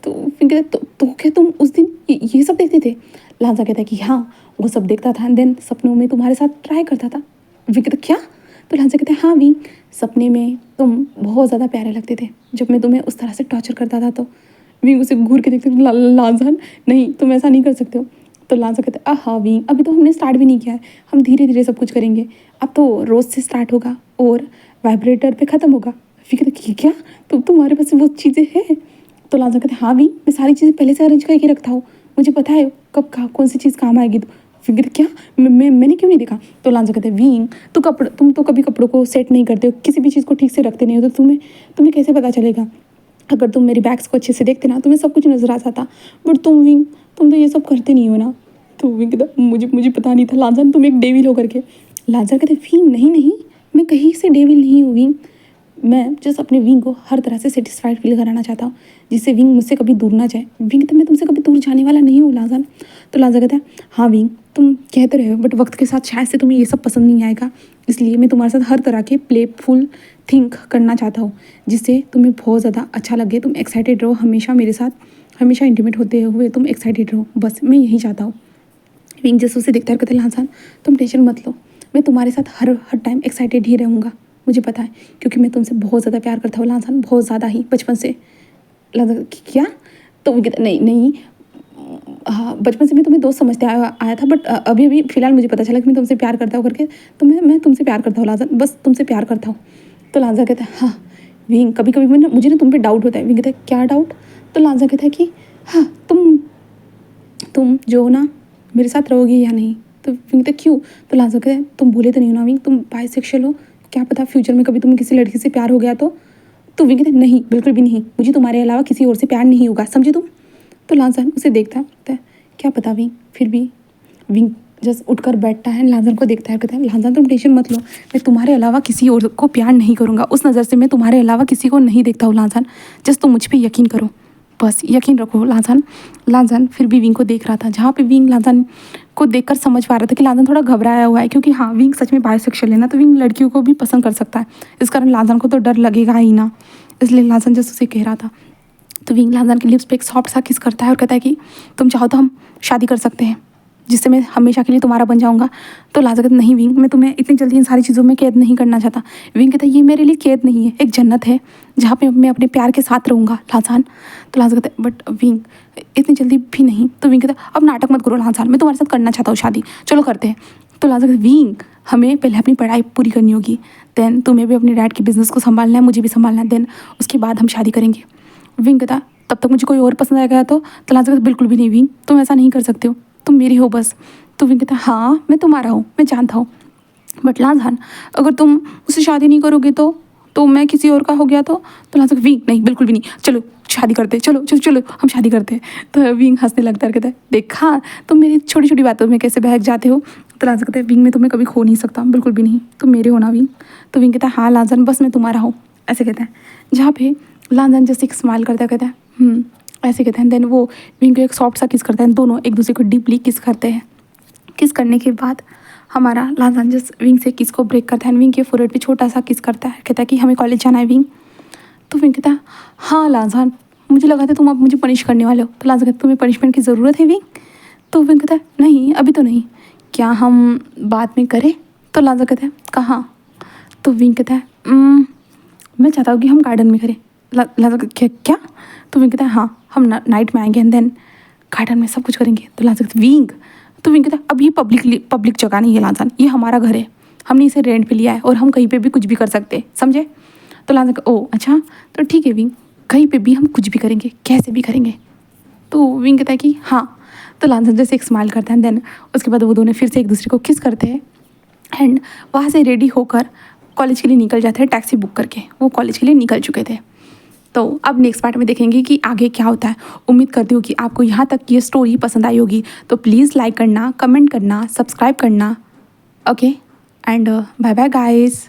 तो फिर कहते तो क्या तुम उस दिन ये सब देखते थे? लांजा कहता है कि हाँ, वो सब देखता था एंड देन सपनों में तुम्हारे साथ ट्राई करता था। विंग कहता क्या? तो लांजा कहता है हाँ विंग, सपने में तुम बहुत ज़्यादा प्यारे लगते थे जब मैं तुम्हें उस तरह से टॉर्चर करता था। तो विंग उसे घूर के देखते लांजा नहीं, तुम ऐसा नहीं कर सकते हो। तो लांजा कहता है हाँ विंग, अभी तो हमने स्टार्ट भी नहीं किया है, हम धीरे धीरे सब कुछ करेंगे। अब तो रोज़ से स्टार्ट होगा और वाइब्रेटर पे ख़त्म होगा। फिर कहते कि क्या तो तुम्हारे पास वो चीज़ें हैं? तो लांजा कहते हाँ भी, मैं सारी चीज़ें पहले से अरेंज करके रखता हूँ, मुझे पता है कब कौन सी चीज़ काम आएगी। तो फिर कहते क्या मैंने क्यों नहीं देखा? तो लांजा कहते वींग तुम तो कभी कपड़ों को सेट नहीं करते हो, किसी भी चीज़ को ठीक से रखते नहीं हो, तो तुम्हें कैसे पता चलेगा? अगर तुम मेरी बैग्स को अच्छे से देखते ना, तुम्हें सब कुछ नजर आ जाता, बट तुम तो ये सब करते नहीं हो ना। तो विंग कहता मुझे पता नहीं था लांजा, तुम एक डेविल हो करके। लांजा कहते विंग नहीं, मैं कहीं से डेविल नहीं हूँ विंग, मैं जस्ट अपने विंग को हर तरह से सेटिस्फाइड फील कराना चाहता हूँ, जिससे विंग मुझसे कभी दूर ना जाए। विंग कहता मैं तुमसे कभी दूर जाने वाला नहीं हूँ लांजा। तो लांजा कहता है हाँ विंग, तुम कहते रहे हो बट वक्त के साथ शायद से तुम्हें ये सब पसंद नहीं आएगा, इसलिए मैं तुम्हारे साथ हर तरह के प्लेफुल थिंक करना चाहता हूँ, जिससे तुम्हें बहुत ज़्यादा अच्छा लगे, तुम एक्साइटेड रहो हमेशा मेरे साथ, हमेशा इंटीमेट होते हुए तुम एक्साइटेड रहो, बस मैं यही चाहता हूँ। विंग जैसे उसे देखता है कहते लांजा तुम टेंशन मत लो, मैं तुम्हारे साथ हर टाइम एक्साइटेड ही रहूँगा, मुझे पता है, क्योंकि मैं तुमसे बहुत ज़्यादा प्यार करता हूँ लांजा, बहुत ज़्यादा ही, बचपन से। लांजा क्या? तो वो कहता नहीं हाँ, बचपन से मैं तुम्हें दोस्त समझते आया था, बट अभी फिलहाल मुझे पता चला कि मैं तुमसे प्यार करता हूँ करके, तो मैं तुमसे प्यार करता हूँ लांजा, बस तुमसे प्यार करता हूँ। तो लांजा कहता है हाँ विंग, कभी कभी मुझे ना तुम पे डाउट होता है। विंग कहता है क्या डाउट? तो लांजा कहता है कि हाँ तुम जो ना मेरे साथ रहोगे या नहीं। तो विंग कहता क्यों? तो लांजा कहता है तुम भूले तो नहीं हो ना विंग, तुम बाइसेक्सुअल हो, क्या पता फ्यूचर में कभी तुम्हें किसी लड़की से प्यार हो गया तो विंग कहता है नहीं, बिल्कुल भी नहीं, मुझे तुम्हारे अलावा किसी और से प्यार नहीं होगा, समझे तुम? तो लांजा उसे देखता है क्या पता विंग, फिर भी विंग जस्ट उठकर बैठता है, लांजा को देखता है, कहता है लांजा तुम टेंशन मत लो, मैं तुम्हारे अलावा किसी और को प्यार नहीं करूँगा, उस नज़र से मैं तुम्हारे अलावा किसी को नहीं देखता हूँ लांजा, जस्ट तुम मुझ पर यकीन करो, बस यकीन रखो। लांजा फिर भी विंग को देख रहा था, जहाँ पे विंग लांजा को देखकर समझ पा रहा था कि लांजा थोड़ा घबराया हुआ है, क्योंकि हाँ विंग सच में बायोसेक्सुअल है ना, तो विंग लड़कियों को भी पसंद कर सकता है, इस कारण लांजा को तो डर लगेगा ही ना, इसलिए लांजा जस्ट उसे कह रहा था। तो विंग लांजा के लिप्स पे एक सॉफ्ट सा किस करता है और कहता है कि तुम चाहो तो हम शादी कर सकते हैं, जिससे मैं हमेशा के लिए तुम्हारा बन जाऊंगा। तो लांजा कहता नहीं विंग, मैं तुम्हें इतनी जल्दी इन सारी चीज़ों में कैद नहीं करना चाहता। विंग कहता है ये मेरे लिए कैद नहीं है, एक जन्नत है जहाँ पे मैं अपने प्यार के साथ रहूँगा लांजान। तो लांजा कहता है बट विंग इतनी जल्दी भी नहीं। तो विंग कहता है अब नाटक मत करो लांजान, मैं तुम्हारे साथ करना चाहता हूँ शादी, चलो करते हैं। तो लांजा कहता विंग हमें पहले अपनी पढ़ाई पूरी करनी होगी, देन तुम्हें भी अपने डैड के बिजनेस को संभालना है, मुझे भी संभालना है, देन उसके बाद हम शादी करेंगे। विंग कहता तब तक मुझे कोई और पसंद आ गया तो लांजा कहता बिल्कुल भी नहीं विंग, तुम ऐसा नहीं कर सकते हो, तुम मेरी हो बस। तो विंग कहता हाँ मैं तुम्हारा हूँ, मैं जानता हूँ, बट लांजा अगर तुम उससे शादी नहीं करोगे तो मैं किसी और का हो गया तो लांजा विंग नहीं बिल्कुल भी नहीं, चलो शादी करते, चलो हम शादी करते हैं। तो विंग हंसने लगता है, कहता है देखा तुम मेरी छोटी छोटी बातों में कैसे बहक जाते हो। तो लांजा कहता है विंग मैं तुम्हें कभी खो नहीं सकता, बिल्कुल भी नहीं, तुम मेरे हो ना विंग। तो विंग कहता है हाँ लांजा बस मैं तुम्हारा हूँ, ऐसे कहता है, जहाँ पे लांजा जैसे एक स्माइल करता है, कहता है ऐसे कहते हैं, देन वो विंग को एक सॉफ्ट सा किस करते हैं, दोनों एक दूसरे को डीपली किस करते हैं। किस करने के बाद हमारा लांजा जस्ट विंग से किस को ब्रेक करता है, विंग के फोरहेड पे छोटा सा किस करता है, कहता है कि हमें कॉलेज जाना है विंग। तो विंग कहता है हाँ लांजा मुझे लगा था तुम अब मुझे पनिश करने वाले हो। तो लांजा कहता है तुम्हें पनिशमेंट की ज़रूरत है विंग? तो विंग कहता है नहीं अभी तो नहीं, क्या हम बाद में करें? तो लांजा कहता है कहाँ? तो विंग कहता है मैं चाहता हूँ कि हम गार्डन में करें। लांजा क्या? तो विंग कहता है हाँ हम नाइट में आएंगे एंड देन गार्डन में सब कुछ करेंगे। तो लांजा कहता है विंग, तो विंग कहता है अब ये पब्लिक जगह नहीं है लांजा, ये हमारा घर है, हमने इसे रेंट पे लिया है और हम कहीं पे भी कुछ भी कर सकते हैं, समझे? तो लांजा कहता ओ अच्छा तो ठीक है विंग, कहीं पे भी हम कुछ भी करेंगे, कैसे भी करेंगे। तो विंग कहता है कि हाँ। तो लांजा जैसे एक स्माइल करता है, देन उसके बाद वो दोनों फिर से एक दूसरे को किस करते हैं एंड वहाँ से रेडी होकर कॉलेज के लिए निकल जाते हैं, टैक्सी बुक करके वो कॉलेज के लिए निकल चुके थे। तो अब नेक्स्ट पार्ट में देखेंगे कि आगे क्या होता है। उम्मीद करती हूँ कि आपको यहाँ तक ये स्टोरी पसंद आई होगी, तो प्लीज़ लाइक करना, कमेंट करना, सब्सक्राइब करना। Okay and bye bye guys.